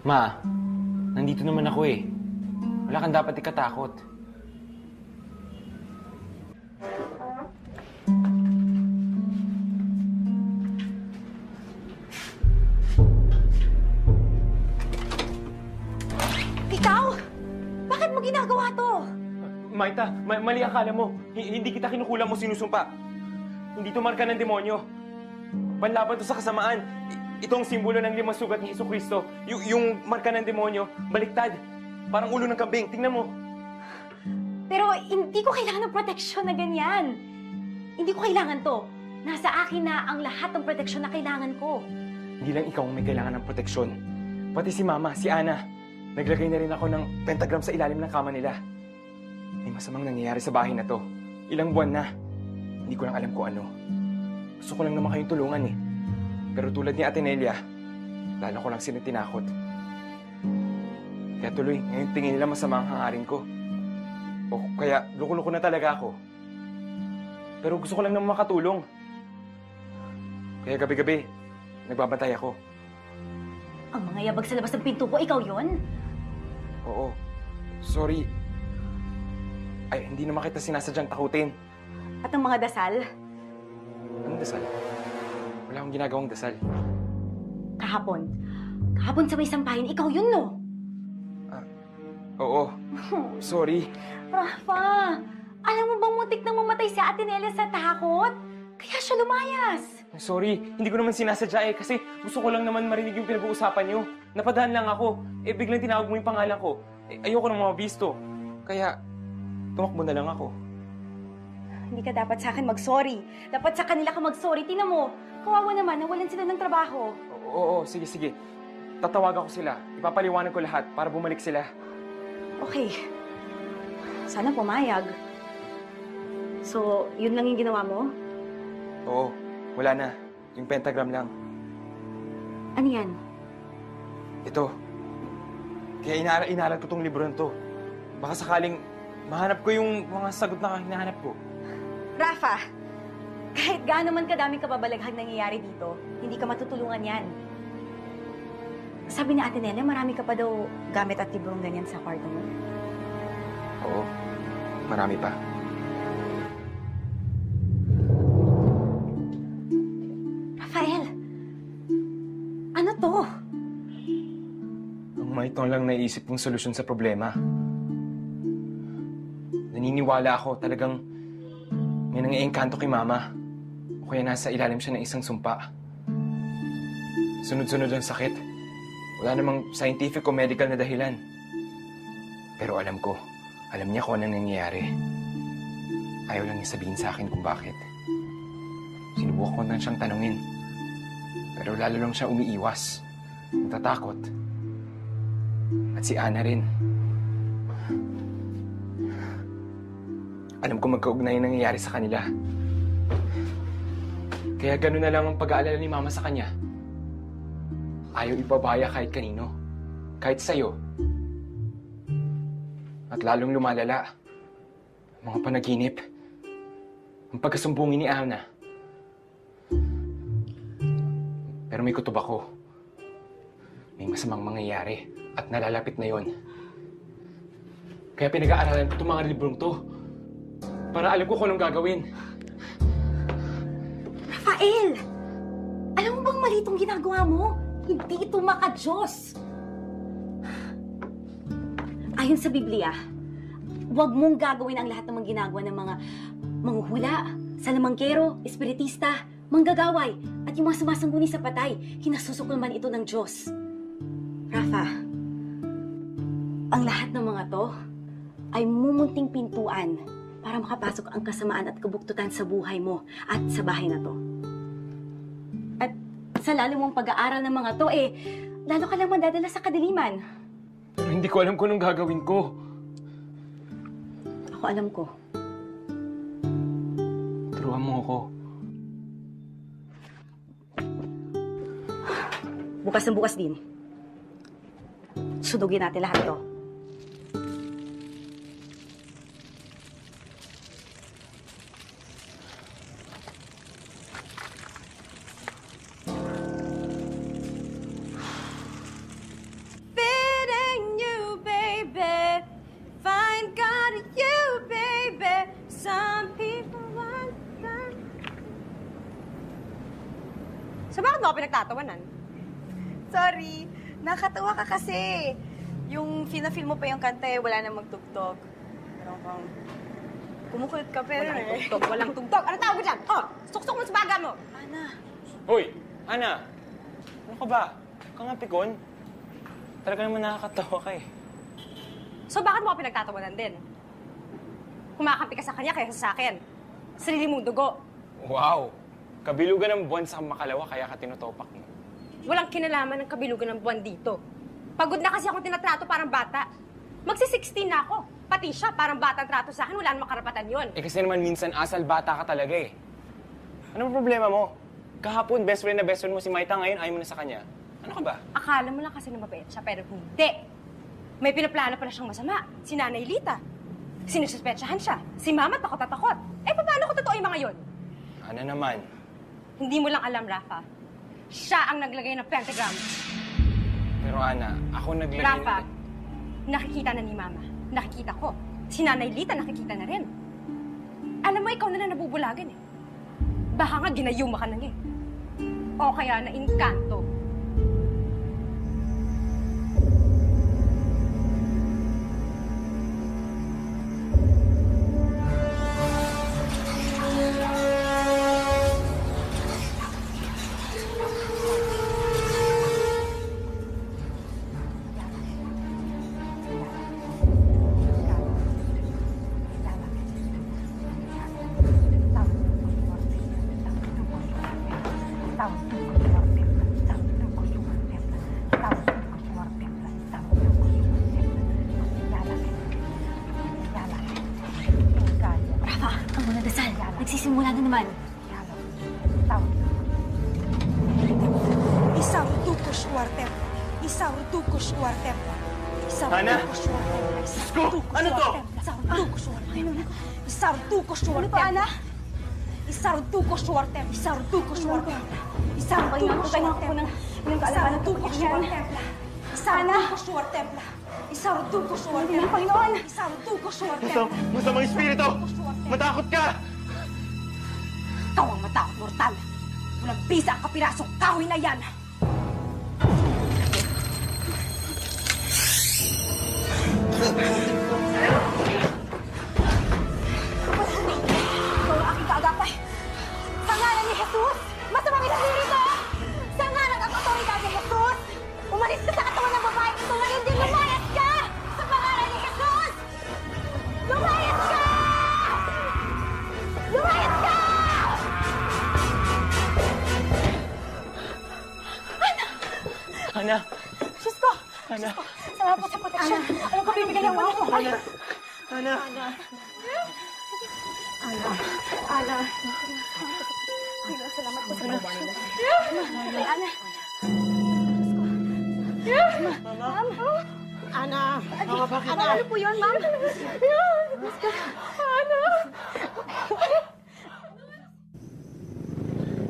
Speaker 6: Ma, nandito naman ako eh. Wala kang dapat ikatakot.
Speaker 3: Ikaw? Bakit mo ginagawa to?
Speaker 6: Maita, mali akala mo. Hindi kita kinukulang mo sinusumpa. Hindi to marka ng demonyo. Panlaban to sa kasamaan. ito ang simbolo ng 5 sugat ni Jesucristo. Yung marka ng demonyo, baliktad. Parang ulo ng kambing. Tingnan mo.
Speaker 3: Pero hindi ko kailangan ng proteksyon na ganyan. Hindi ko kailangan to. Nasa akin na ang lahat ng proteksyon na kailangan ko.
Speaker 6: Hindi lang ikaw ang may kailangan ng proteksyon. Pati si Mama, si Ana. Naglagay na rin ako ng pentagram sa ilalim ng kama nila. May masamang nangyayari sa bahay na to. Ilang buwan na. Hindi ko lang alam kung ano. Gusto ko lang naman kayong tulungan eh. Pero tulad ni Ate Nelia, lalo ko lang silang tinakot. Kaya tuloy, ngayon tingin nila masama ang hangarin ko. O kaya loko-loko na talaga ako. Pero gusto ko lang naman makatulong. Kaya gabi-gabi, nagbabantay ako.
Speaker 3: Ang mga yabag sa labas ng pinto ko, ikaw yon?
Speaker 6: Oo. Sorry. Ay, hindi naman kita sinasadyang takutin.
Speaker 3: At ang mga dasal?
Speaker 6: Anong dasal? Wala akong ginagawang dasal.
Speaker 3: Kahapon. Kahapon sa may sampahin, ikaw yun, no?
Speaker 6: Oo. Sorry.
Speaker 3: Rafa, alam mo bang muntik nang mamatay si Ate Nelia sa takot? Kaya siya lumayas.
Speaker 6: Sorry, hindi ko naman sinasadya eh, kasi gusto ko lang naman marinig yung pinag-uusapan niyo. Napadaan lang ako, biglang tinawag mo yung pangalan ko. Ayoko nang mabisto. Kaya, tumakbo na lang ako.
Speaker 3: Hindi ka dapat sa akin mag-sorry. Dapat sa kanila ka mag-sorry. Tingnan mo, kawawa naman, nawalan sila ng trabaho.
Speaker 6: Oo, sige. Tatawagan ko sila. Ipapaliwanag ko lahat para bumalik sila.
Speaker 3: Okay. Sana pumayag. So, yun lang yung ginawa mo?
Speaker 6: Oo, wala na. Yung pentagram lang.
Speaker 3: Ano yan?
Speaker 6: Ito. Kaya inaral ko tong libro na to. Baka sakaling mahanap ko yung mga sagot na hinahanap ko.
Speaker 3: Rafa, kahit gaano man kadaming kababalaghang nangyayari dito, hindi ka matutulungan yan. Sabi ni Ate Nelia, marami ka pa daw gamit at librong ganyan sa kwarto mo.
Speaker 6: Oo, marami pa.
Speaker 3: Rafael, ano to?
Speaker 6: Ang may ito lang naisip kong solusyon sa problema. Naniniwala ako talagang may nang-iengkanto kay Mama. O kaya nasa ilalim siya ng isang sumpa. Sunod-sunod ang sakit. Wala namang scientific o medical na dahilan. Pero alam niya kung anong nangyayari. Ayaw lang niya sabihin sa akin kung bakit. Sinubukan ko na siyang tanungin. Pero lalo lang siya umiiwas. Natatakot. At si Ana rin. Alam ko magkaugnay ang nangyayari sa kanila. Kaya gano'n na lang ang pag-aalala ni Mama sa kanya. Ayaw ipabaya kahit kanino. Kahit sa'yo. At lalong lumalala. Ang mga panaginip. Ang pagkasumbungin ni Ana. Pero may kutob ako. May masamang mangyayari. At nalalapit na yon. Kaya pinag-aaralan ko itong mga librong to. Para alam ko kung anong gagawin.
Speaker 3: Rafael! Alam mo bang mali itong ginagawa mo? Hindi ito maka-Diyos. Ayon sa Biblia, huwag mong gagawin ang lahat ng mga ginagawa ng mga manghuhula, salamangkero, espiritista, manggagaway, at yung mga sumasangguni sa patay. Kinasusuko naman ito ng Diyos. Rafa, ang lahat ng mga to ay mumunting pintuan para makapasok ang kasamaan at kabuktutan sa buhay mo at sa bahay na to. At sa lalo mong pag-aaral ng mga to, lalo ka lang madadala sa kadiliman.
Speaker 6: Pero hindi ko alam kung anong gagawin ko.
Speaker 3: Ako alam ko.
Speaker 6: Turuan mo ako.
Speaker 3: Bukas na bukas din. Sunugin natin lahat to.
Speaker 8: So bakit mo ako pinagtatawanan?
Speaker 14: Sorry, nakatawa ka kasi. Yung feel mo pa yung kanta wala na magtugtog. Pero kung kumukulit ka pero
Speaker 8: Walang tugtog. Ano tawag mo dyan? Oh, suksok mo sa baga mo.
Speaker 14: Ana.
Speaker 6: Hoy, Ana! Ano ka ba? Huwag ka nga pikon. Talaga naman nakakatawa ka eh.
Speaker 8: So bakit mo ako pinagtatawanan din? Kumakampi ka sa kanya kaysa sa akin. Sarili mong dugo.
Speaker 6: Wow! Kabilugan ng buwan sa Makalawa kaya ka tinutopak mo.
Speaker 8: Walang kinalaman ng kabilugan ng buwan dito. Pagod na kasi akong tinatrato parang bata. Magsi-16 na ako. Pati siya, parang bata ang trato sa akin. Wala namang karapatan yun.
Speaker 6: Eh kasi naman minsan asal bata ka talaga eh. Ano problema mo? Kahapon, best friend mo si Maita, ngayon ayaw mo na sa kanya. Ano ka ba?
Speaker 8: Akala mo lang kasi na mabait siya, pero hindi. May pinaplano pala siyang masama. Si Nanay Lita. Sinususpetsahan siya. Si Mama takot at takot. Eh, paano ko totoo yung mga yun?
Speaker 6: Ano naman?
Speaker 8: Hindi mo lang alam, Rafa. Siya ang naglagay ng pentagram.
Speaker 6: Pero Ana, ako naglagay
Speaker 8: Rafa, nakikita na ni Mama. Nakikita ko. Si Nanay Lita nakikita na rin. Alam mo, ikaw na lang nabubulagan eh. Baka nga ginayuma ka na niya eh. O kaya na-inkanto.
Speaker 3: Nagsisimula na naman.
Speaker 15: Isautukos Huartep. Isautukos Huartep.
Speaker 5: Ana! Sko! Ano to?
Speaker 15: Isautukos Huartep. Isautukos Huartep. Ano to, Ana? Isautukos Huartep. Isautukos Huartep. Isautukos Huartep. Isautukos Huartep. Isautukos Huartep. Isautukos Huartep. Panginoon! Isautukos Huartep.
Speaker 5: Masamang espiritu! Matakot ka!
Speaker 15: Ikaw ang matakot, mortal. Walang bisa ang kapirasong kahoy na yan. Ikaw ang aking kaagapay. Sa ngalan ni Jesus, masamang espiritu! Sa ngalan ng otoridad ni Jesus, umalis ka sa katawan ng babae ito ngayon din lumayas ka! Sa pangalan ni Jesus! Lumayas ka! Lumayas ka!
Speaker 6: Ana!
Speaker 15: Diyos ko!
Speaker 6: Ana!
Speaker 15: Salamat po sa proteksyon. Alam ko, bibigyan mo ako.
Speaker 6: Ana! Ana!
Speaker 15: Ana. Salamat po sa proteksyon. Ana. Ma'am.
Speaker 4: Ana!
Speaker 15: Mama, bakit? Ano po yun, ma'am? Ana.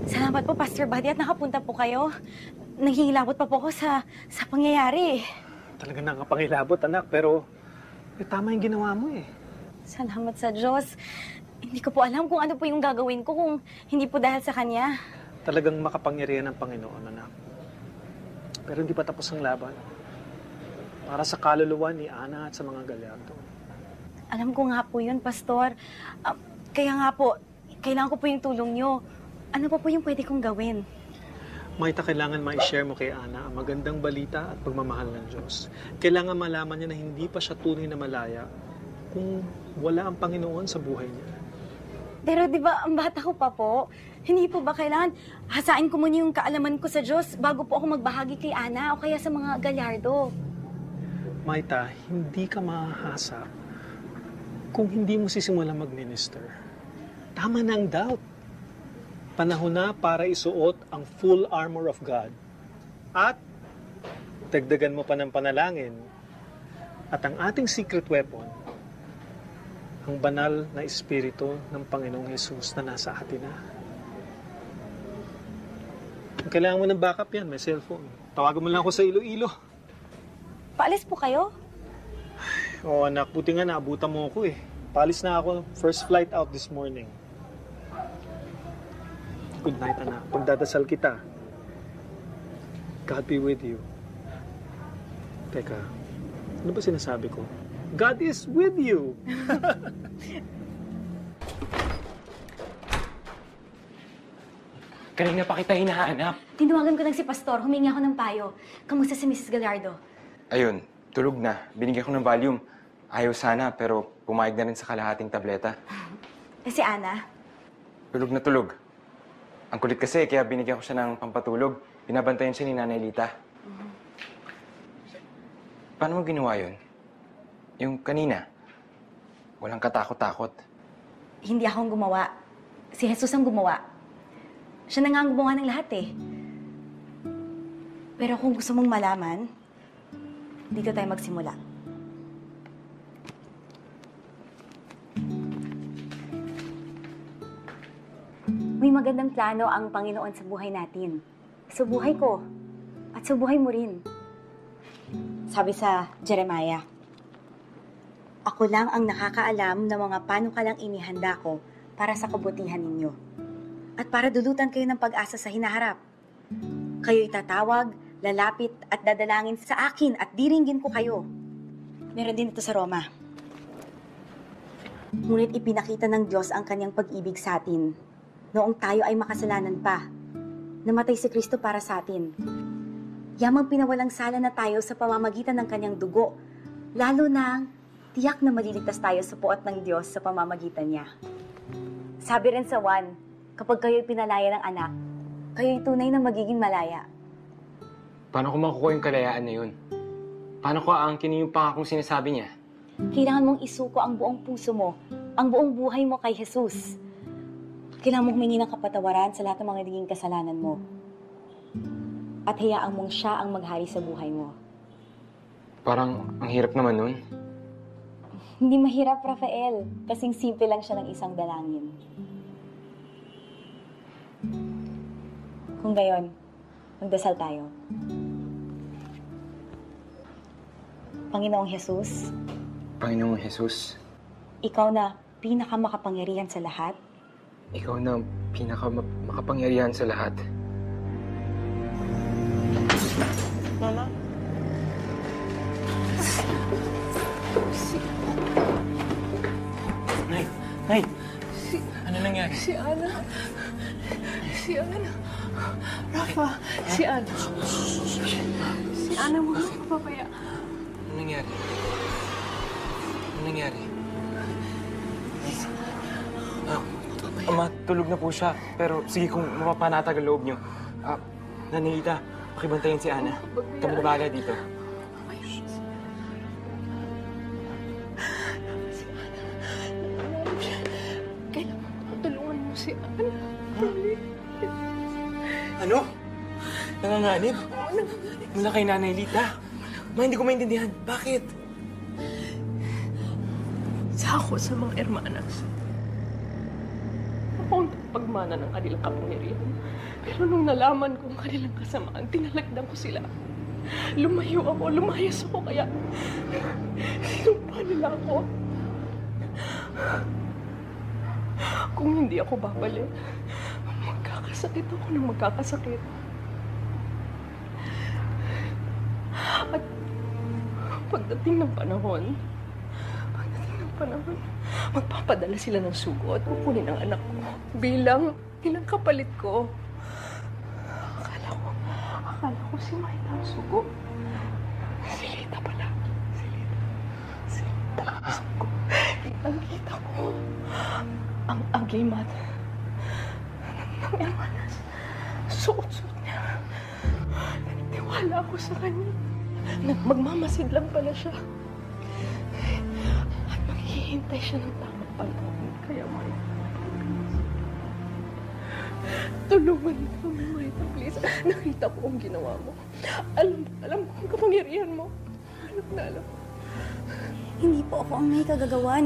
Speaker 3: Salamat po, Pastor Buddy, at nakapunta po kayo. Nanghihilabot pa po ako sa pangyayari.
Speaker 10: Talaga nakapangilabot, anak, pero tama yung ginawa mo eh.
Speaker 3: Salamat sa Diyos. Hindi ko po alam kung ano po yung gagawin ko kung hindi po dahil sa Kanya.
Speaker 10: Talagang makapangyarihan ng Panginoon, anak. Pero hindi pa tapos ang laban. Para sa kaluluwa ni Ana at sa mga galyado.
Speaker 3: Alam ko nga po yun, Pastor. Kaya nga po, kailangan ko po yung tulong nyo. Ano pa po yung pwede kong gawin?
Speaker 10: Maita, kailangan ma-share mo kay Ana ang magandang balita at pagmamahal ng Diyos. Kailangan malaman niya na hindi pa siya tunay na malaya kung wala ang Panginoon sa buhay niya.
Speaker 3: Pero di ba, ang bata ko pa po, hindi po ba kailangan hasain ko muna yung kaalaman ko sa Diyos bago po ako magbahagi kay Ana o kaya sa mga galyardo?
Speaker 10: Maita, hindi ka mahahasa kung hindi mo sisimulan mag-minister. Tama na ang doubt. Panahon na para isuot ang full armor of God. At dagdagan mo pa ng panalangin. At ang ating secret weapon, ang banal na espiritu ng Panginoong Jesus na nasa atin na. Kung kailangan mo ng backup yan, may cellphone. Tawagan mo lang ako sa Iloilo.
Speaker 3: Paalis po kayo?
Speaker 10: Oo, anak, buti nga naabutan mo ako eh. Paalis na ako, first flight out this morning. Good night, anak. Pagdadasal kita. God be with you. Teka, ano ba sinasabi ko? God is with you!
Speaker 6: Kanina pa kita hinahanap.
Speaker 3: Tinawagan ko lang si Pastor, humingi ako ng payo. Kamusta si Mrs. Gallardo?
Speaker 6: Ayun, tulog na. Binigyan ko ng Valium. Ayaw sana, pero pumayag na rin sa kalahating tableta.
Speaker 3: Eh si Ana?
Speaker 6: Tulog na tulog. Ang kulit kasi, kaya binigyan ko siya ng pampatulog. Binabantayan siya ni Nanay Lita. Paano mo ginawa yun? Yung kanina, walang katakot-takot.
Speaker 3: Hindi akong gumawa. Si Jesus ang gumawa. Siya na nga ang gumawa ng lahat eh. Pero kung gusto mong malaman, dito tayo magsimula. May magandang plano ang Panginoon sa buhay natin. Sa buhay ko. At sa buhay mo rin. Sabi sa Jeremiah, "Ako lang ang nakakaalam ng mga panukalang inihanda ko para sa kabutihan ninyo. At para dulutan kayo ng pag-asa sa hinaharap. Kayo itatawag, lalapit at dadalangin sa akin at diringgin ko kayo." Meron din ito sa Roma. Ngunit ipinakita ng Diyos ang kanyang pag-ibig sa atin noong tayo ay makasalanan pa. Namatay si Kristo para sa atin. Yamang pinawalang sala na tayo sa pamamagitan ng kanyang dugo, lalo na tiyak na maliligtas tayo sa puot ng Diyos sa pamamagitan niya. Sabi rin sa 1, kapag kayo'y pinalaya ng anak, kayo'y tunay na magiging malaya.
Speaker 6: Paano ko makukuha yung kalayaan na yun? Paano ko aangkin yung pangakong sinasabi niya?
Speaker 3: Kailangan mong isuko ang buong puso mo, ang buong buhay mo kay Jesus. Kailangan mong humingi ng kapatawaran sa lahat ng mga naging kasalanan mo. At hayaan mong siya ang maghari sa buhay mo.
Speaker 6: Parang ang hirap naman nun.
Speaker 3: Hindi mahirap, Rafael. Kasing simple lang siya ng isang dalangin. Kung gayon, magdasal tayo. Panginoong Jesus,
Speaker 6: Panginoong Jesus,
Speaker 3: ikaw na pinakamakapangyarihan sa lahat.
Speaker 6: ikaw na pinakamakapangyarihan sa lahat.
Speaker 7: Mama?
Speaker 6: Nay! Nay! Ano nangyari?
Speaker 7: Si Ana. Si Ana. Rafa, si Ana. Si Ana mo ang papaya.
Speaker 6: Ano nangyari? Ano nangyari? Ama, tulog na po siya. Pero sige kung mapapanatag ang loob niyo. Nanilita, pakibantayin si Ana. Kami na bahala dito.
Speaker 7: Kailangan tulungan mo si Ana. Dali.
Speaker 6: Ano? Nanganganib?
Speaker 7: Oo, nanganganib.
Speaker 6: Mula kay Nanay Lita. Ma, hindi ko maintindihan. Bakit?
Speaker 7: Sa ako, sa mga hermanas. Ako ang pagmana ng kanilang kapangyarihan. Pero nung nalaman ko ang kanilang kasamaan, tinalagdan ko sila. Lumayo ako, lumayas ako, kaya sinumpa nila ako. Kung hindi ako babalik, magkakasakit ako ng magkakasakit. At pagdating ng panahon, magpapadala sila ng sugo at kukunin ang anak ko bilang kapalit ko. Akala ko si Maita ang sugo. Si Lita pala. Si Lita ang sugo. Kitang-kita ko ang agimat ng hermanas. Suot-suot niya. Nagtiwala ako sa kanya. Magmamasid lang pala siya. Hihintay siya ng tamang panahon. Kaya, Maita, tulungan mo kami, Maita, please. Nakita ko ang ginawa mo. Alam ko ang kapangyarihan mo. Alam na alam.
Speaker 3: Hindi po ako ang may kagagawan.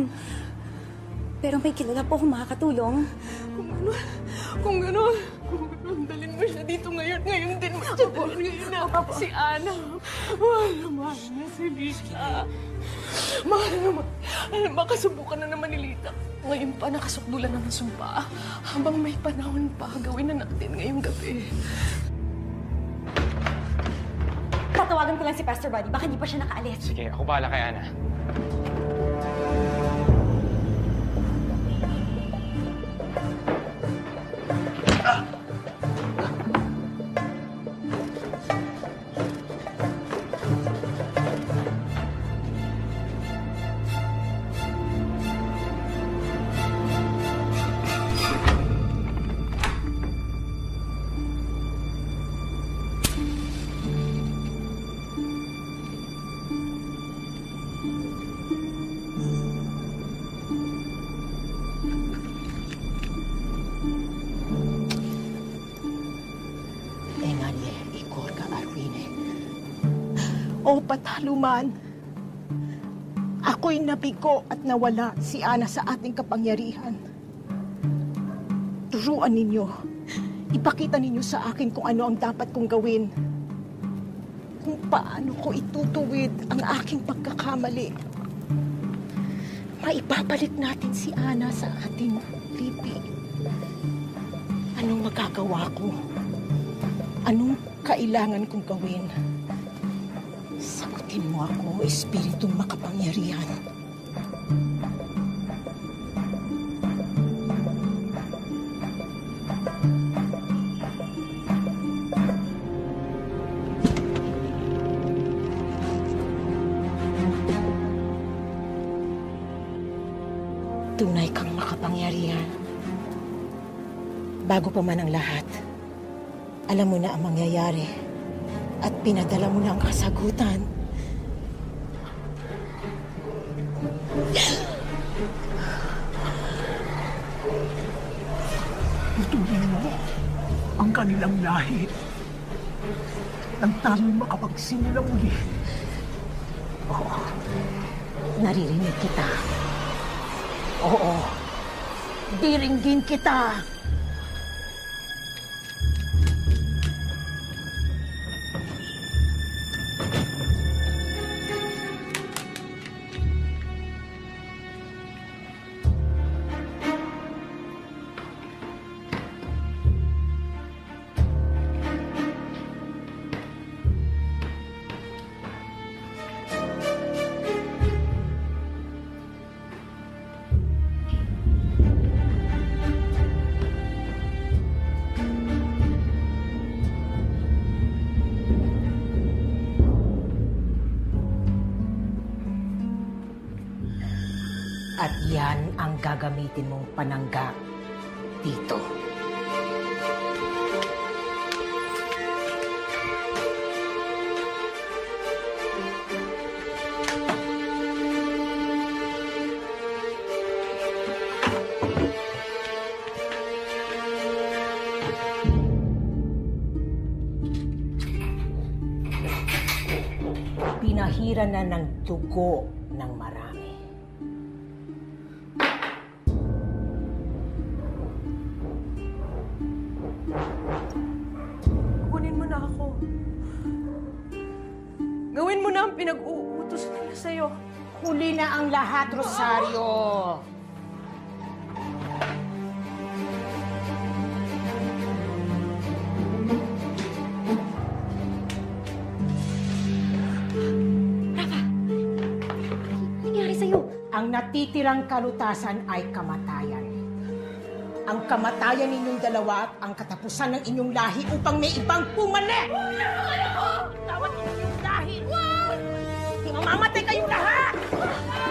Speaker 3: Pero may kilala po akong makakatulong.
Speaker 7: Kung gano'n, dalhin mo siya dito ngayon. Ngayon din mo siya dalhin ngayon na. Si Ana. Mahal na si Lita. Mahal naman. Makasubukan na naman ni Lita. Ngayon pa, nakasukdulan na ng sumpa. Habang may panahon pa, gawin na natin ngayong gabi.
Speaker 3: Tatawagan ko lang si Pastor Buddy. Baka hindi pa siya nakaalis.
Speaker 6: Sige, ako bahala kay Ana.
Speaker 4: o patalo man, ako'y nabigo at nawala si Ana sa ating kapangyarihan. Turuan ninyo, ipakita ninyo sa akin kung ano ang dapat kong gawin. Kung paano ko itutuwid ang aking pagkakamali. Maibabalik natin si Ana sa ating lipi. Anong magagawa ko? Anong kailangan kong gawin? Sagutin mo ako, Espiritong makapangyarihan. Tunay kang makapangyarihan. Bago pa man ang lahat, alam mo na ang mangyayari at pinadala mo na ang kasagutan.
Speaker 16: Tutunin mo ang kanilang lahi nang tayo'y makapagsimula muli.
Speaker 4: Oo, naririnig kita. Oo, diringgin kita. At yan ang gagamitin mong panangga dito. Pinahira na ng dugo ng marami.
Speaker 7: Kunin mo na ako. Gawin mo na ang pinag-uutos nila sa'yo.
Speaker 4: Huli na ang lahat, Rosario. Ang natitirang kalutasan ay kamatayan. Ang kamatayan ninyong dalawa at ang katapusan ng inyong lahi upang may ibang pumalik! Tawag ninyong lahi! Di mamamatay kayong lahat!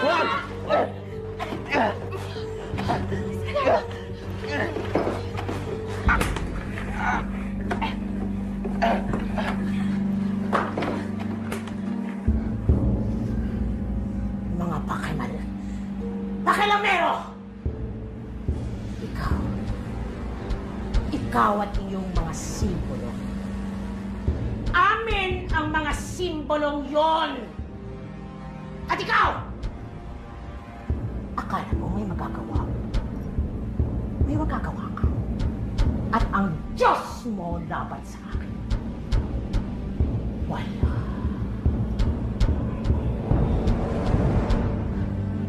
Speaker 4: Huwag! Mga pakimal. Pakilamero! Ikaw at iyong mga simbolo. Amin ang mga simbolong yon! At ikaw! Akala mo may magagawa. May magagawa ka. At ang Diyos mo laban sa akin. Wala.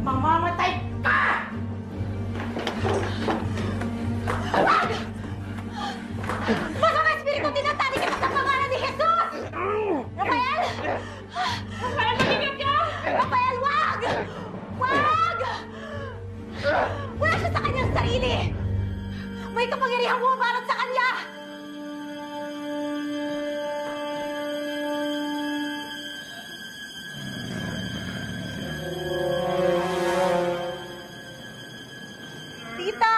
Speaker 4: Mamamatay ka!
Speaker 15: Masama espiritu, tinatali kita sa pangalan ni Jesus! Rafael! Rafael, matigil ka! Rafael, wag! Wag! Wala siya sa kanyang sarili! May kapangyarihang bumabalot sa kanya!
Speaker 14: Tita!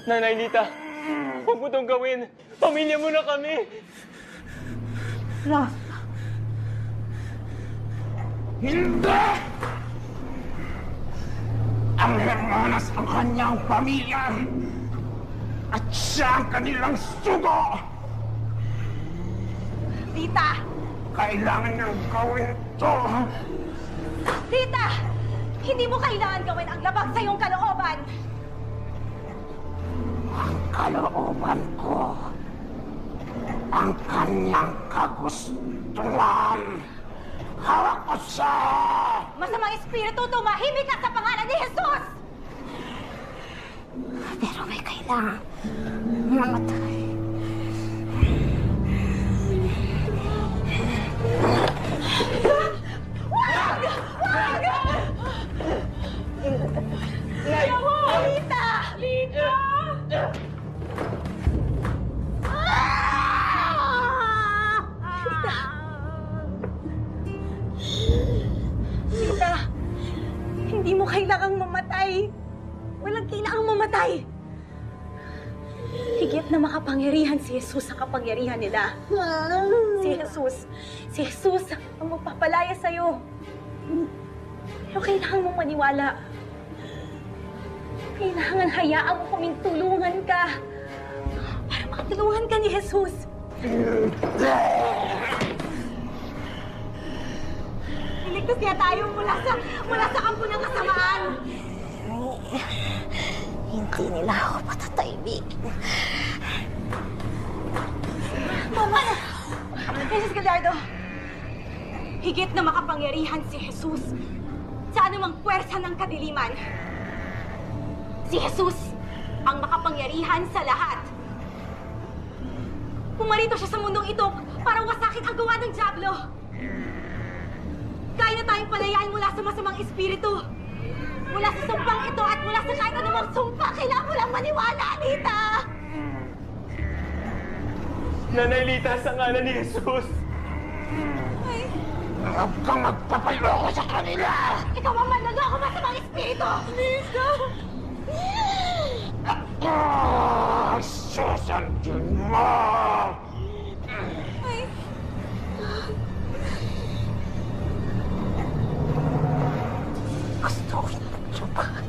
Speaker 6: Nanay Lita, huwag mo itong gawin. Pamilya mo na kami.
Speaker 4: Rafa!
Speaker 16: Hindi! Ang Hermanas ang kanyang pamilya! At siya ang kanilang sugo!
Speaker 15: Tita!
Speaker 16: Kailangan niyang gawin ito!
Speaker 15: Tita! Hindi mo kailangan gawin ang labag sa iyong kalooban!
Speaker 16: Ang kalooban ko, ang kanyang kagustuhan. Hawak ko siya!
Speaker 15: Masamang espiritu, tumahimik ka sa pangalan ni Jesus!
Speaker 9: Pero may kailangan mamatay.
Speaker 15: Wag! Wag! Lita! Lita! Lita, hindi mo kailangang mamatay. Walang kailangang mamatay. Higit na makapangyarihan si Jesus sa kapangyarihan nila. Si Jesus ang magpapalaya sa'yo. Pero kailangan mong maniwala. Kailangan hayaan mo kaming tulungan ka. Para makatulungan ka ni Jesus. Iligtas niya tayo mula sa kampo ng kasamaan.
Speaker 9: Hindi nila ako patatahimik.
Speaker 15: Mama! Jesus Gallardo, higit na makapangyarihan si Jesus sa anumang puwersa ng kadiliman. Si Jesus ang makapangyarihan sa lahat. Pumarito siya sa mundong ito para wasakin ang gawa ng dyablo. Kaya na tayong palayain mula sa masamang espiritu. Mula sa sumpang ito at mula sa kahit anumang sumpa, kailangan mo lang maniwala, Lita!
Speaker 6: Nanay Lita, sa ngalan ni Jesus!
Speaker 16: Huwag kang magpapaloko sa kanila!
Speaker 15: Ikaw ang manloloko masamang espiritu! Lita!
Speaker 16: Ako ang susundin mo!
Speaker 9: Gusto ko yung magsubukan.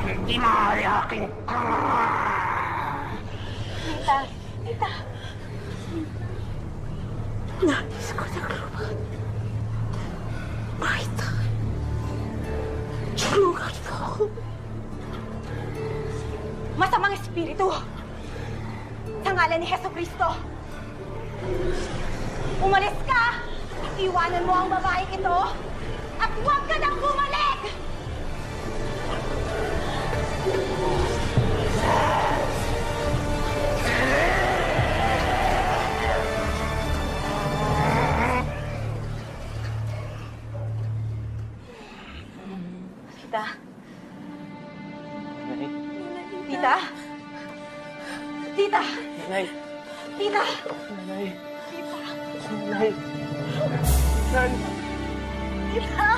Speaker 16: Hindi maayakin ka!
Speaker 15: Lita! Lita!
Speaker 9: Nais ko ng luman. Marita, tulungan mo ako.
Speaker 15: Masamang espiritu! Sa ngalan ni Heso Kristo! Umalis ka! Iwanan mo ang babaeng ito at huwag ka nang bumalik! Tita?
Speaker 6: Nanay?
Speaker 15: Tita? Tita?
Speaker 6: Nanay?
Speaker 15: Tita?
Speaker 6: Nanay?
Speaker 15: Tita?
Speaker 6: Nanay? Nan?
Speaker 15: Tita?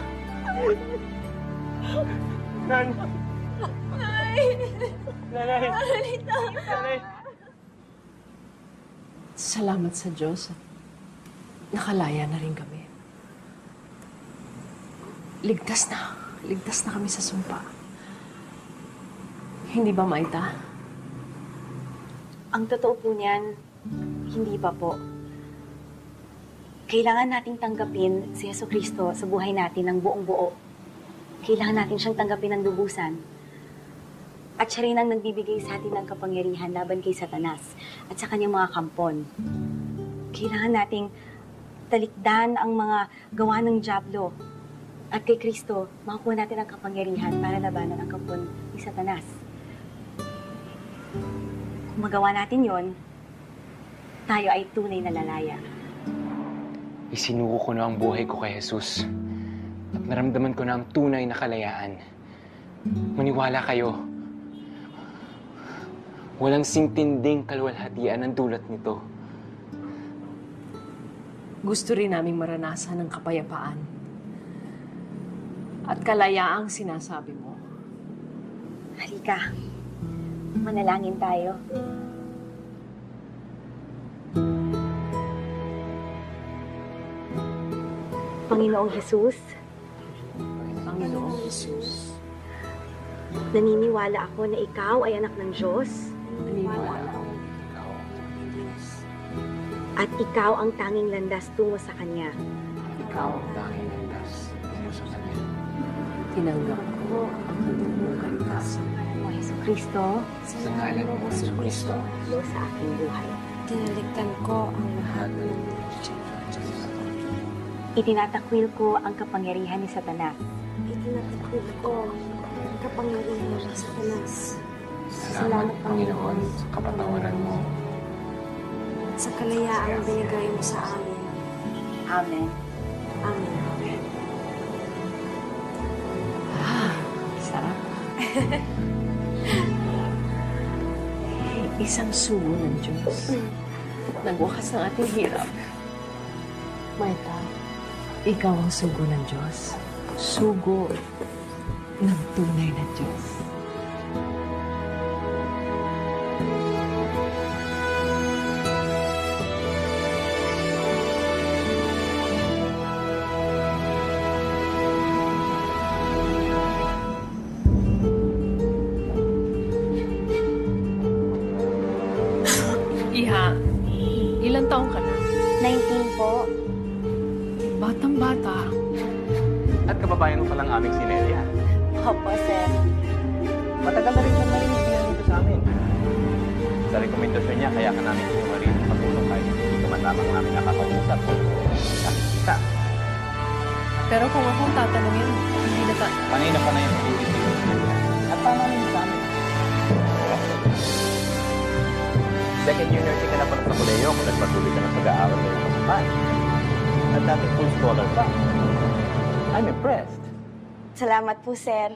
Speaker 6: Nan?
Speaker 15: Nay!
Speaker 6: Nanay?
Speaker 15: Tita!
Speaker 6: Nanay?
Speaker 7: Salamat sa Diyos at nakalaya na rin kami. Ligtas na kami sa sumpa. Hindi ba, Maita?
Speaker 3: Ang totoo po niyan, hindi pa po. Kailangan nating tanggapin si Jesucristo sa buhay natin ng buong buo. Kailangan natin siyang tanggapin ng lubusan. At siya rin ang nagbibigay sa atin ng kapangyarihan laban kay Satanas at sa kanyang mga kampon. Kailangan nating talikdan ang mga gawa ng dyablo. At kay Kristo, makakuha natin ang kapangyarihan para labanan ang kampon ni Satanas. Kung magawa natin yon, tayo ay tunay na lalaya.
Speaker 6: Isinuko ko na ang buhay ko kay Jesus. At naramdaman ko na ang tunay na kalayaan. Maniwala kayo. Walang sintinding kalwalhatian ang dulot nito.
Speaker 7: Gusto rin naming maranasan ng kapayapaan. At kalayaang sinasabi mo.
Speaker 3: Halika, manalangin tayo. Panginoong Jesus,
Speaker 7: Panginoong
Speaker 3: Jesus. Naniniwala ako na ikaw ay anak ng Diyos.
Speaker 7: Naniniwala ako.
Speaker 3: At ikaw ang tanging landas tungo sa Kanya.
Speaker 7: Ikaw ang tanging landas tungo sa Kanya. Tinanggap ko ang mong kaligtasan.
Speaker 3: O Jesucristo,
Speaker 7: Sa ngalan mo, Jesucristo,
Speaker 3: lo sa aking buhay.
Speaker 8: Tinaligtan ko ang lahat ng
Speaker 3: Itinatakwil ko ang kapangyarihan ni Satanas.
Speaker 8: Itinatakwil ko ang kapangyarihan ng Satanas.
Speaker 7: Salamat, Panginoon, sa kapatawaran mo.
Speaker 8: At sa kalayaang binigay mo sa amin.
Speaker 3: Amen.
Speaker 8: Amen.
Speaker 7: Sarap. Isang sugo ng Diyos. Nagwakas ng ating hirap. Martha, ikaw ang sugo ng Diyos. Sugo ng tunay na Diyos.
Speaker 1: Iha, ilang taong ka na?
Speaker 3: 19 po.
Speaker 1: Batang-bata.
Speaker 5: At kababayan mo palang aming si Nelia.
Speaker 3: Opo, sir.
Speaker 5: Matagal na rin siyang narinig dito sa amin. Sa rekomendasyon niya, kaya ka namin kinuha rin sa tulong kahit hindi ka man lamang namin nakakausap. Kita.
Speaker 1: Pero kung akong tatanungin, hindi na
Speaker 5: Panay na panay ang pag-ulit ni Nelia. At tama rin sa amin. Second year nursing ka na pala sa koleyo kung nagpatuloy ka ng pag-aaral ng kasapan. At dating full scholar pa. I'm impressed.
Speaker 3: Salamat po, sir.